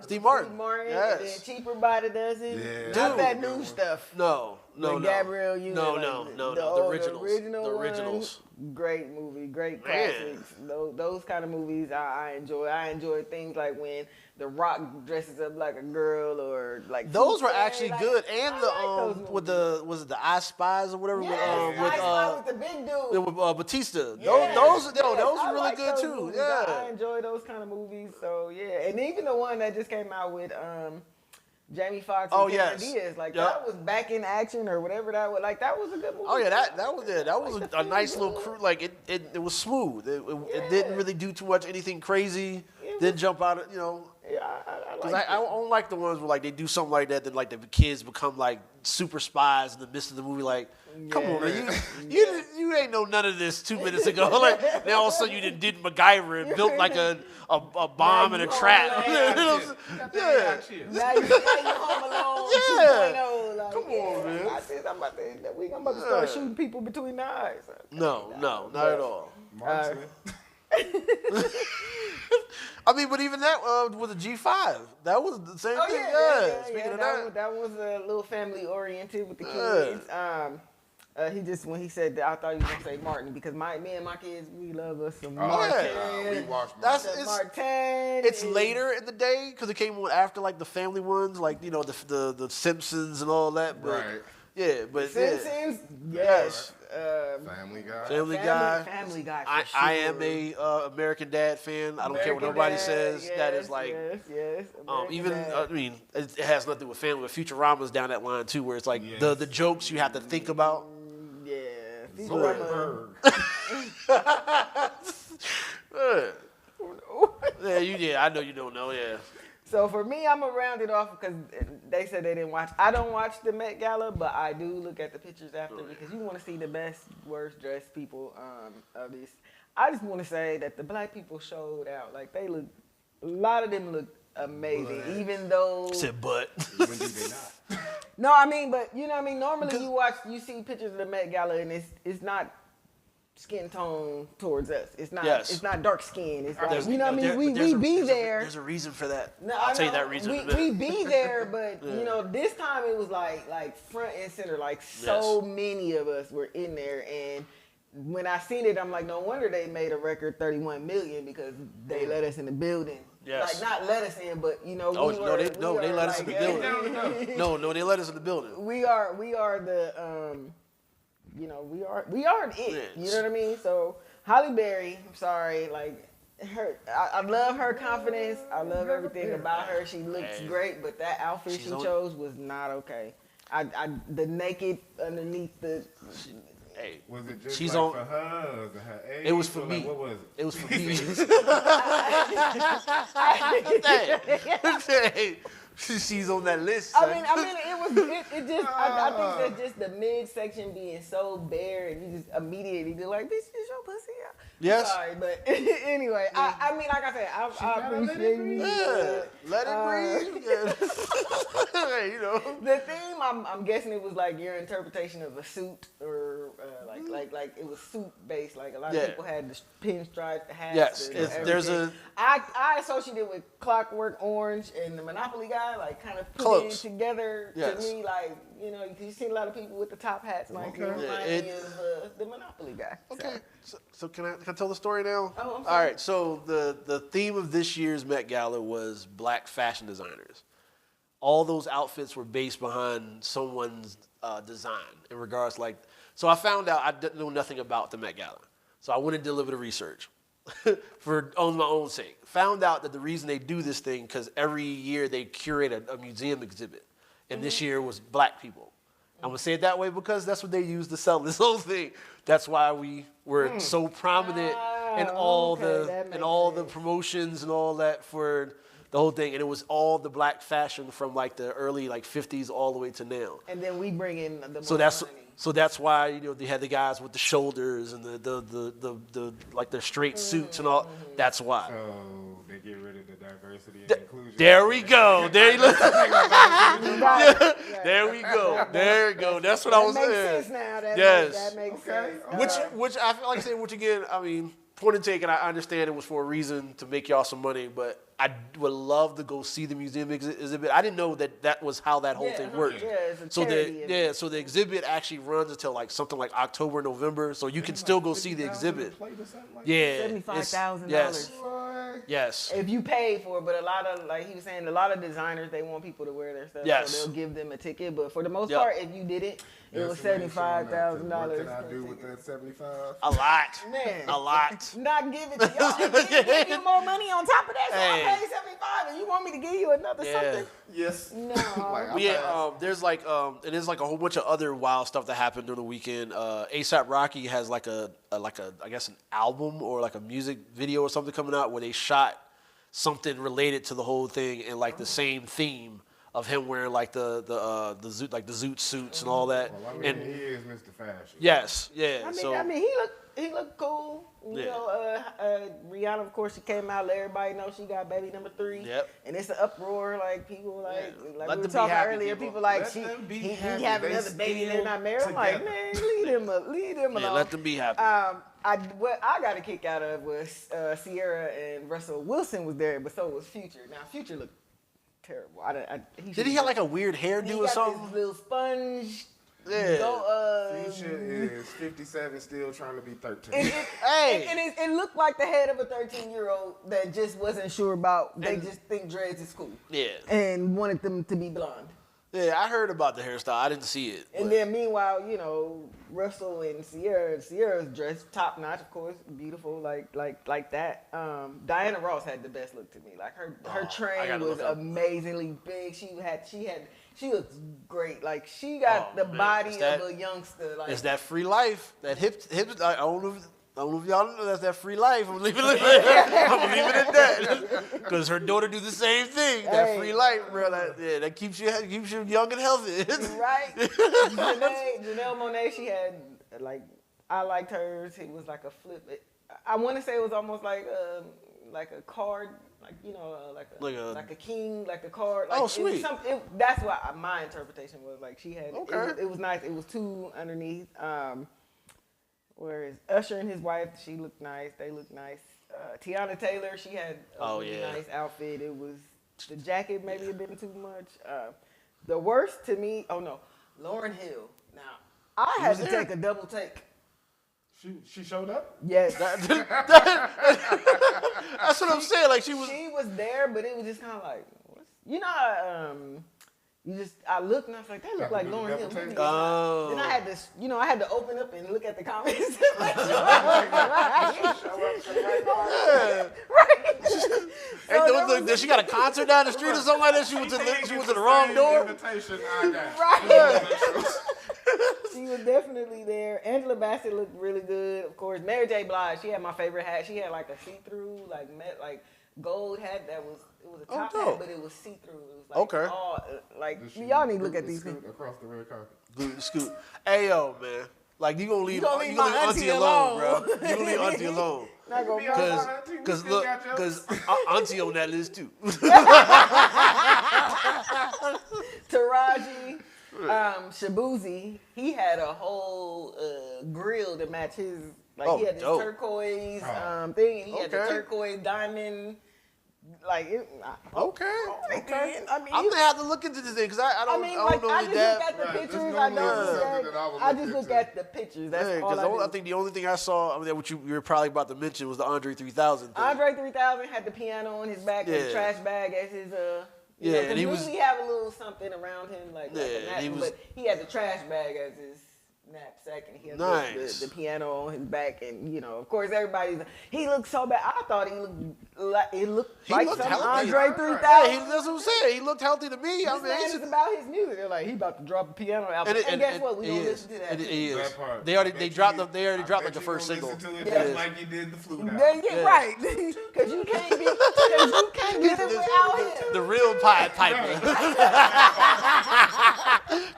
Steve Martin. Yes. And then Cheaper by the Dozen. Yeah. Not that new stuff. No. Gabrielle Union. The originals. Great movie, great classics. Those kind of movies I enjoy. I enjoy things like when The Rock dresses up like a girl, or like those were actually good. And was it the I Spies or whatever? With the big dude. With Batista. Yeah. Those were really good too. Movies. Yeah, I enjoy those kind of movies. So yeah, and even the one that just came out with Jamie Foxx and Cameron Diaz, that was back in action or whatever that was. Like that was a good movie. Oh yeah, that was a nice little crew. Like it was smooth. It didn't really do too much anything crazy. Didn't jump out of Yeah, I don't like the ones where like they do something like that, then like the kids become like super spies in the midst of the movie. Like, come on, man, you ain't know none of this 2 minutes ago. Like, then all of a sudden you did MacGyver and built like a bomb and a trap. Now you Home Alone. Yeah. 2.0. Like, Come on, man. I'm about to start shooting people between the eyes. No, not at all. Marksman. I mean, but even that was a G5. That was the same thing. Yeah. Speaking of that was a little family oriented with the kids. He just when he said that, I thought he was gonna say Martin because me and my kids, we love us some Martin. We watched Martin. It's later in the day because it came on after like the family ones, like the Simpsons and all that. But, Right. Yeah, but Simpsons. Yes. Family Guy. Family Guy. Family Guy. I For sure. am a American Dad fan. I don't care what nobody says. That is like, yes. even I mean, it has nothing with family. But Futurama's down that line too, where it's like the jokes you have to think about. Yeah. Zoidberg. I know you don't know. Yeah. So for me, I'm gonna round it off because they said they didn't watch. I don't watch the Met Gala, but I do look at the pictures after because you want to see the best, worst dressed people of this. I just want to say that the black people showed out. Like they look, a lot of them look amazing, even though. Said but. When do they not? No, I mean, but you know what I mean. Normally, you see pictures of the Met Gala, and it's not skin tone towards us. It's not. Yes. It's not dark skin. It's like, you know no, what I mean. there- We be there's a- there. There's a reason for that. No, I'll I tell you know. that reason. in a minute. We be there, but you know, this time it was like front and center. Like so many of us were in there, and when I seen it, I'm like, no wonder they made a record 31 million because they let us in the building. Yes. Like not let us in, but you know, they let us in the building. No, they let us in the building. We are the you know, we are it. Yes. You know what I mean? So Halle Berry, I'm sorry, like her, I love her confidence. I love everything about her. She looks great, but that outfit she chose was not okay. The naked underneath the. Hey, was it just she's like on, for her? Or her age? It was for me. Like, what was it? It was for me. Hey, she's on that list. I mean, it just. I think that just the midsection being so bare, and you just immediately be like, "This is your pussy." Yes. Sorry, but anyway, I mean, like I said, I appreciate you. Let it breathe. Hey, you know. The theme, I'm guessing it was like your interpretation of a suit, or like it was suit based. Like a lot of people had the pinstripe hats. Yes, there's I associate it with Clockwork Orange and the Monopoly guy, like kind of putting it together to me, like you know, because you see a lot of people with the top hats, like you remind me of the Monopoly guy. Okay, so can I tell the story now? Oh, I'm sorry. All right, so the theme of this year's Met Gala was black fashion designers. All those outfits were based behind someone's design in regards so I found out I didn't know nothing about the Met Gala. So I went and did a little bit of research on my own sake. Found out that the reason they do this thing, because every year they curate a museum exhibit. And this year was black people. I'm going to say it that way because that's what they use to sell this whole thing. That's why we were so prominent in all the promotions and all that for the whole thing. And it was all the black fashion from like the early 50s all the way to now. And then we bring in the more money. So that's why they had the guys with the shoulders and the like the straight suits and all. That's why. So they get rid of the diversity and inclusion. There we go. There we go. There we go. That's what I was saying. That makes sense now. That makes sense. Which I feel like saying. Which again, I mean, point and take, and I understand it was for a reason to make y'all some money, but I would love to go see the museum exhibit. I didn't know that was how that whole thing worked. Yeah, it's a charity So the exhibit actually runs until something like October, November. So you can still go see the exhibit. Yeah, $75,000. Yes. If you pay for it, but a lot of he was saying, a lot of designers they want people to wear their stuff, so they'll give them a ticket. But for the most part, if you didn't, it was $75,000. What can I do with that 75? A lot. Man, a lot. Not give it to y'all. Give you more money on top of that. So I paid 75, and you want me to give you another something? Yes. No. There's and there's a whole bunch of other wild stuff that happened during the weekend. A$AP Rocky has I guess an album or like a music video or something coming out where they shot something related to the whole thing and the same theme of him wearing the zoot suits and all that. Well, I mean, he is Mr. Fashion. Yes, yeah. I mean, he look. He looked cool. You Yeah. know, Rihanna, of course, she came out, let everybody know she got baby number 3. Yep. And it's an uproar, like people like Let we were them be talking happy, earlier. people. People like Let them be he happy. having They another baby, they're still not married. I'm like, together. man, leave them alone. Yeah, let them be happy. What I got a kick out of was Sierra and Russell Wilson was there, but so was Future. Now Future looked terrible. Did he have like a weird he hairdo or got something? this little sponge. Yeah. Future is 57, still trying to be 13. Hey. And it looked like the head of a 13-year-old that just wasn't sure about. They just think dreads is cool. Yeah. And wanted them to be blonde. Yeah, I heard about the hairstyle. I didn't see it. And then meanwhile, you know, Russell and Sierra's dressed top notch, of course, beautiful, like that. Diana Ross had the best look to me. Like her I train gotta was look up. amazingly big. She looks great. Like she got the man. body Is that- of a youngster. Like It's that free life. That hip. I don't know if y'all know that's that free life. I'm leaving it at that. Because her daughter do the same thing. That Hey. free life, bro. That keeps you young and healthy. right. Janelle Monáe, she had I liked hers. It was like a flip. I want to say it was almost like a card, like a king, like a card. Like, Oh, it was sweet. that's what my interpretation was. Like she had. Okay. It was nice. It was 2 underneath. Whereas Usher and his wife, she looked nice. They looked nice. Tiana Taylor, she had a really nice outfit. It was the jacket maybe a bit too much. The worst to me, Lauryn Hill. Now I had to take a double take. She showed up? Yes, That's what I'm saying. Like she was. She was there, but it was just kind of like, you know how I looked and I was like, that looked like do the Lauryn Hill. double take? Maybe. Oh. Then I had to open up and look at the comments. Did she got a concert down the street or something like that? She went to the wrong door. Invitation I got. She was definitely there. Angela Bassett looked really good. Of course, Mary J. Blige, she had my favorite hat. She had like a see-through, like gold hat it was a top hat, dope. but it was see-through. It was like She y'all need to look at these scoot people. across the red carpet. Good scoot. Hey yo, man. Like you gonna leave my auntie alone, bro. You gonna leave auntie alone. Not gonna Cause auntie on that list too. Taraji, Shabuzi, he had a whole grill to match his. He had this dope. turquoise thing. And he had the Okay. turquoise diamond. Okay. I mean, I'm gonna have to look into this thing because I don't know I just that. look at the Right, pictures. this I normally know is that. something that I would I look just look into. at the pictures. That's all Because I I do. think the only thing I saw, that what you were probably about to mention was the Andre 3000 thing. Andre 3000 had the piano on his back and Yeah. the trash bag as his Yeah, and and he was- usually have a little something around him like Yeah, a and he napkin, was- but he had the trash bag as his knapsack and he had Nice. the piano on his back and of course he looked so bad. I thought he looked like looked some healthy. Andre Yeah, 3000. that's what I'm saying. He looked healthy to me. I This mean, man he's is about his music. They're like, he about to drop a piano album. And, guess what? We he gonna is. listen to that. He is. That part. They already I bet dropped you- like the first single. Listen to it Yeah. just like you did the flute album. Yeah, right. Because you can't get it without him. The real Pied Piper.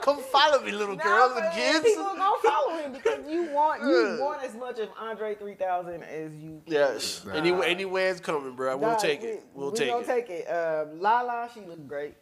Come follow me, little girls and kids. People are gonna follow him because you want as much of Andre 3000 as you can. Yes. Anywhere it's coming, bro. We'll Dog, take it. We'll we take gonna it. take it. Lala, she looked great.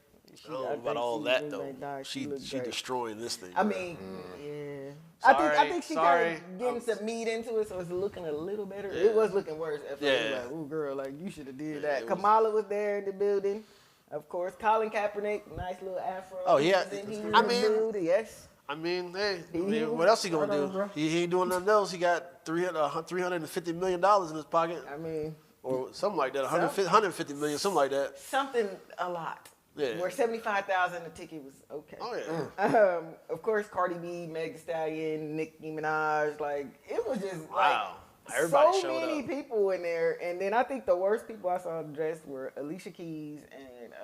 I don't know think about all she that was though. like, dog, She looked she great. destroying this thing. I bro. mean, yeah. Sorry, I think she sorry. kind of getting some meat into it, so it's looking a little better. It was looking worse at first. Yeah. Like, ooh, girl, like you should have did Yeah, that. it was- Kamala was there in the building, of course. Colin Kaepernick, nice little afro. Oh, yeah. Was in here I in the mean- building, yes. I mean, hey, He- what else he gonna Hold on, do? bro. He ain't doing nothing else. He got $350 million in his pocket, I mean, or something like that. 150 million, something like that. something a lot. Yeah. Where 75,000 a ticket was okay. Oh yeah. Of course, Cardi B, Meg Thee Stallion, Nicki Minaj, like it was just Wow. like Everybody so showed many up. people in there. And then I think the worst people I saw dressed were Alicia Keys and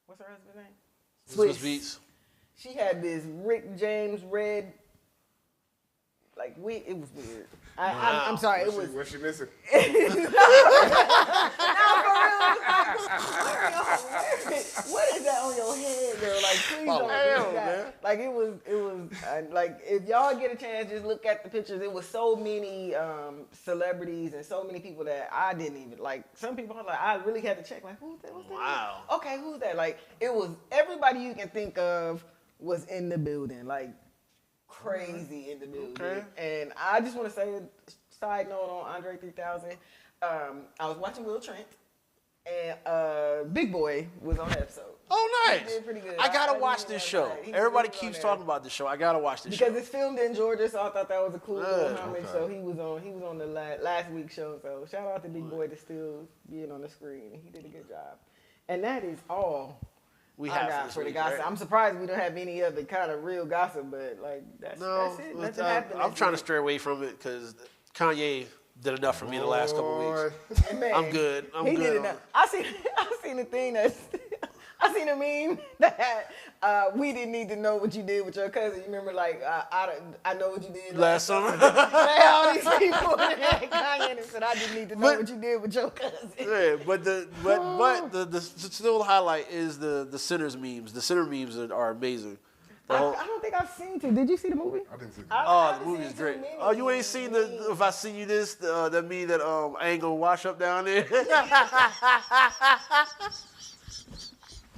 what's her husband's name? Swiss Beats. She had this Rick James red. Like it was weird. I'm sorry, it was. What's she missing? What is that on your head? girl. Like, please don't do that. Like, it was like, if y'all get a chance, just look at the pictures. It was so many celebrities and so many people that I didn't even, like, some people, I really had to check, like, who's that? What's that? Wow. Okay, who's that? Like, it was everybody you can think of was in the building. Like, crazy in the building. Okay. And I just want to say, side note on Andre 3000, I was watching Will Trent, and Big Boy was on that episode. Oh, nice. He did pretty good. I gotta watch this show. Everybody keeps talking about this show. I gotta watch this show. Because it's filmed in Georgia, so I thought that was a cool little homage. Okay. So he was on the last week's show. So shout out to Big Boy to still being on the screen. He did a good job. And that is all we I have got for the week, gossip. right? I'm surprised we don't have any other kind of real gossip, but like that's it. Nothing happened. I'm trying to stray away from it because Kanye did enough for me the last couple weeks. Man, I'm good. He did enough. I seen the thing that's. I seen a meme that we didn't need to know what you did with your cousin. You remember, like, I know what you did last summer. All these people had Kanye and said, I didn't need to know what you did with your cousin. Yeah, but the still highlight is the Sinners memes. The Sinner memes are amazing. I don't think I've seen it. Did you see the movie? I didn't see it. Oh, the movie is great. Oh, you ain't seen the If I Seen You This, that meme that I ain't gonna wash up down there?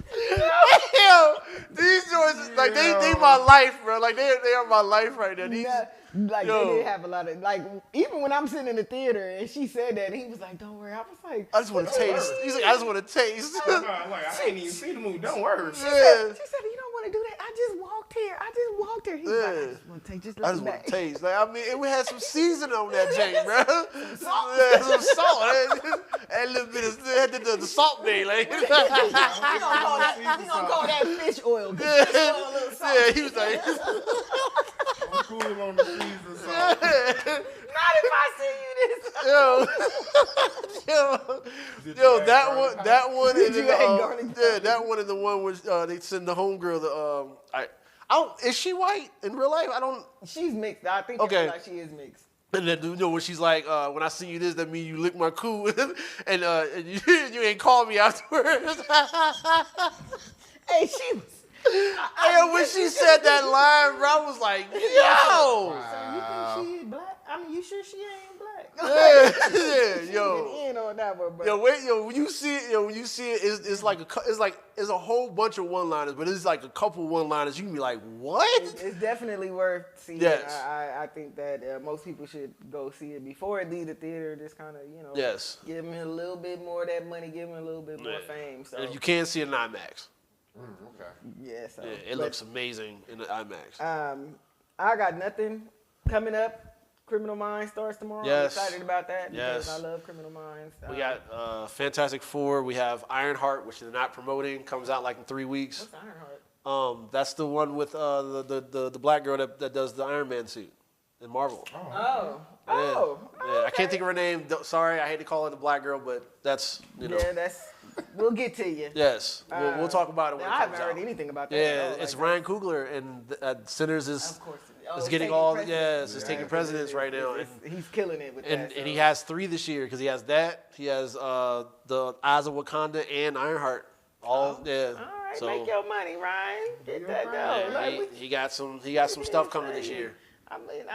Yo, these joints, like they my life, bro. Like they are my life right now. These, they did have a lot of, like, even when I'm sitting in the theater and she said that, and he was like, don't worry. I was like, I just want to taste. He's like, I just want to taste. I didn't even see the movie. Don't worry. She said, you don't want to do that. I just walked here. He's like, I just want to take just I just want to taste. Like, I mean, we had some seasoning on that jank, bro. Some salt. And a little bit of the salt day, like. We gonna call that fish oil. Fish oil, a little salt. Yeah, he was like. I'm cool on the season salt. Not if I see you this. Yo, that one, and the one where they send the homegirl. Is she white in real life? I don't. She's mixed. I think like she is mixed. And then when she's like, when I see you this, that means you lick my coo, and you ain't call me afterwards. Hey, she was. When she said that line, bro, I was like, yo. Wow. So you think she is black? I mean, you sure she ain't black? Yeah, yo. She in on that one, bro. When you see it, it's a whole bunch of one-liners, but it's like a couple one-liners. You can be like, what? It's definitely worth seeing. Yes. I think that most people should go see it before it leave the theater. Just kind of, yes, give them a little bit more of that money, give them a little bit more fame. So and you can't see it in IMAX. Okay. Yeah, so. Yeah, it looks amazing in the IMAX. I got nothing coming up. Criminal Minds starts tomorrow. Yes. I'm excited about that because Yes. I love Criminal Minds. We got Fantastic Four. We have Ironheart, which they're not promoting. Comes out like in 3 weeks. What's Ironheart? That's the one with the black girl that does the Iron Man suit in Marvel. Oh. Yeah. Okay. I can't think of her name. Sorry, I hate to call her the black girl, but that's Yeah, that's. We'll get to you. Yes, we'll talk about it when it comes out. I haven't heard anything about that. Yeah, it's Ryan Coogler, and Sinners is getting all. Yes, it's taking precedence right now. He's killing it with that. And he has 3 this year because he has that. He has the Eyes of Wakanda and Ironheart. All right, so, make your money, Ryan. Get that dough. Yeah, he got some stuff coming this year. I mean,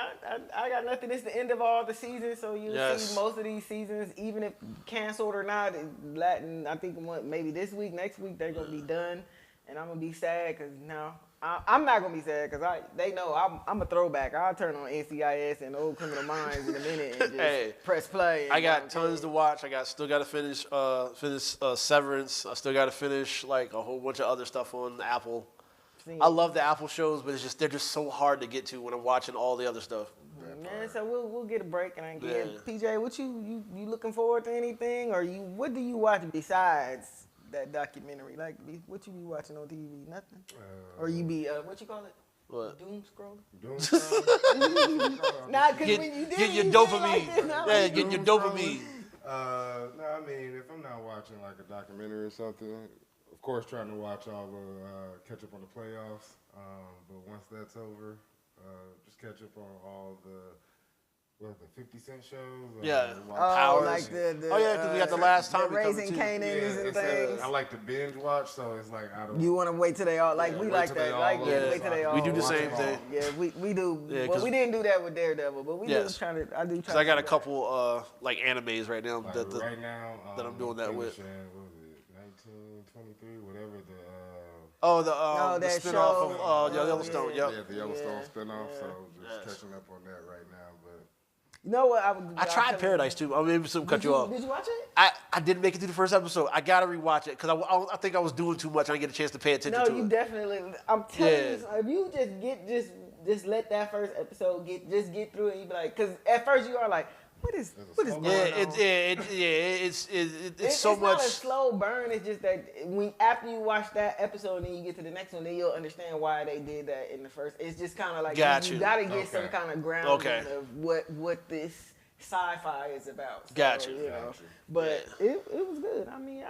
I got nothing. It's the end of all the seasons, so you'll see most of these seasons, even if canceled or not. Latin, I think maybe this week, next week they're gonna be done, and I'm gonna be sad because now I'm not gonna be sad because they know I'm a throwback. I'll turn on NCIS and Old Criminal Minds in a minute and just press play. I got tons to watch. Still got to finish Severance. I still got to finish like a whole bunch of other stuff on Apple. I love the Apple shows, but they're just so hard to get to when I'm watching all the other stuff. Man, so we'll get a break and PJ, what you looking forward to anything, or what do you watch besides that documentary? Like, what you be watching on TV? Nothing. Or you be what you call it? What? Doom scroll. Nah, because when you did get your dopamine. Get your dopamine. No, I mean, if I'm not watching like a documentary or something, of course, trying to watch all the catch up on the playoffs. But once that's over, just catch up on all the what, the 50 Cent shows? Yeah. Oh, like the Oh, yeah, because we got the last time we covered, Raising too. Canaans and things. I like to binge watch, so it's like I don't. You want to wait till they all like we wait like till that. they all Like look. yeah, wait till they all. We do the watch same them thing. all. Yeah, we do. Yeah, Well, we didn't do that with Daredevil, but we Yes. do try to. I do try. So I got a to do couple like animes right now Like that right now, that I'm doing that with. finishing, what was it, 1923, whatever the that spinoff show. of Yellowstone. yeah. Yep. Yeah, the Yellowstone Yeah. spinoff. So just Yes. catching up on that right now. But You know what? I tried Paradise too. I mean, some cut you off. Did you watch it? I didn't make it through the first episode. I gotta rewatch it because I think I was doing too much. I didn't get a chance to pay attention No, to you it. definitely. I'm telling Yeah. you, if you just let that first episode get through it, you be like, because at first you are like, what is going on? It's so it's much. not a slow burn. It's just that after you watch that episode and then you get to the next one, then you'll understand why they did that in the first. It's just kind of like Got you you. gotta get some kind of grounding Okay. of what this sci-fi is about. So, Got you. You know, but it was good. I mean,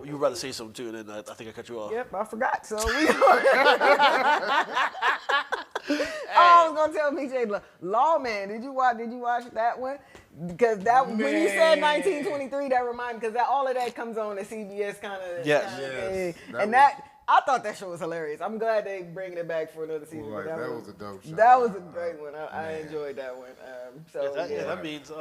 You were about to say something too, and then I think I cut you off. Yep, I forgot. So we. I was gonna tell PJ Lawman. Did you watch that one? Because when you said 1923, that reminded because all of that comes on the CBS kind of Yes. thing. That And was- I thought that show was hilarious. I'm glad they bringing it back for another season. like, but that was a dope show. That was a great one. I enjoyed that one. That means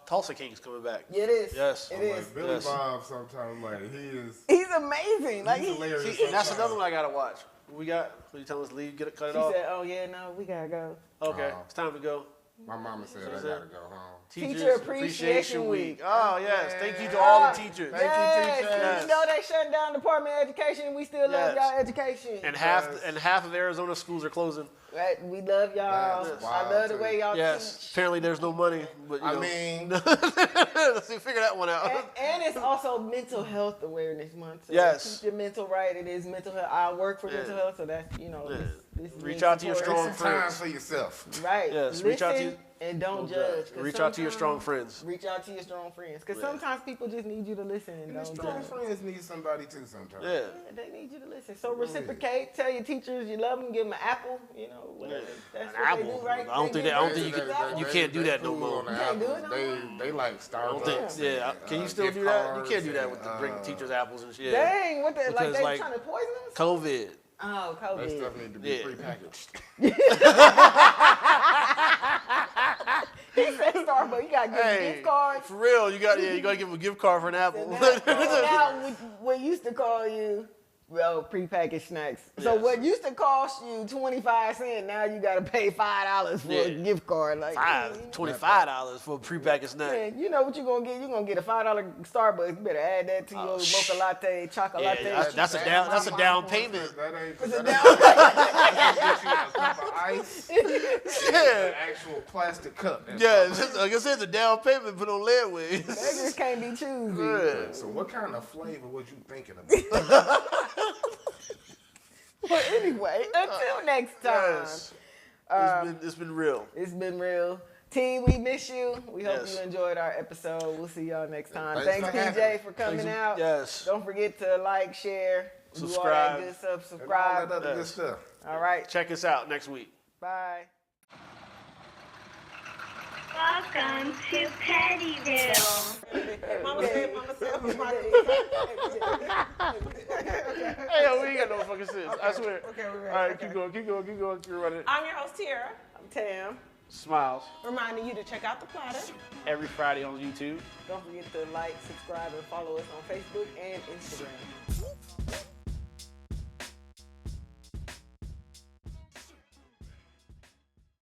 Tulsa King's coming back. Yeah, it is. Yes. It I'm is. Like Billy Yes. Bob, sometimes like he is. He's amazing. Like He's hilarious. See, and that's sometimes. another one I gotta watch. We got. So you telling us to leave? Cut it She off. said, "Oh yeah, no, we gotta go." Okay, it's time to go. my mama said I gotta go home. Teacher Appreciation Week. Oh yes, thank you to all the teachers. Yes, Yes. you know they shutting down the Department of Education. We still love Yes. y'all education. And half of Arizona schools are closing. Right, we love y'all. That's I wild, love the too. way y'all Yes. Apparently there's no money, but you know. mean, Let's see, figure that one out. teach. And it's also Mental Health Awareness Month. So Yes. keep your mental right. It is mental health. I work for mental health, so that's this Reach means out to your support. strong take some time friends. for yourself. Right. Yes, Listen reach out to and don't judge. 'Cause Reach out to your strong sometimes- friends. Reach out to your strong friends, because sometimes people just need you to listen and And don't strong judge. friends need somebody too sometimes. Yeah. Yeah, they need you to listen. So reciprocate. Tell your teachers you love them. Give them an apple. You know, whatever. That's what Apple. they do, right? I don't think They that- I don't give think you kids could- apples. you can't do that no Cool more. on the You can't do it apples. no They like I don't think. Starbucks. Yeah. and, Can you still gift do that? You cards can't do that with and, the bring teachers apples and shit. Dang, what the like Because, they like, trying to poison us? COVID. Oh, That COVID. stuff need to be Yeah. prepackaged. He said Starbucks. You gotta give them gift cards. For real, you got to give them a gift card for an apple. Now, what used to call you prepackaged snacks. So Yes. what used to cost you 25 cents, now you gotta pay $5 for a Yeah. gift card. Like $25 for a prepackaged snack. Man, you know what you're gonna get? You're gonna get a $5 Starbucks. You better add that to your mocha latte, chocolate Yeah, latte. that's a down. That's a down payment. That ain't. It's that a ain't- down Get you a cup of ice, Yeah. an actual plastic cup. That's Yeah, like I said, it's a down payment put on lead They just can't be choosy. Yeah. So what kind of flavor was you thinking about? But anyway, until next time. Yes. It's been real. It's been real. T, we miss you. We hope Yes. you enjoyed our episode. We'll see y'all next time. Thanks Thanks, for having PJ, me. for coming out. Yes. Don't forget to like, share, do all Subscribe. that good stuff. And all Subscribe. that other good Yes. stuff. All right. Check us out next week. Bye. Welcome to Pettyville. Mama said, Hey, yo, we ain't got no fucking sense. I swear. Okay, we're ready. All right, Okay. keep going. Keep running. I'm your host, Tiara, I'm Tam. Smiles reminding you to check out the Platter. every Friday on YouTube. Don't forget to like, subscribe, and follow us on Facebook and Instagram.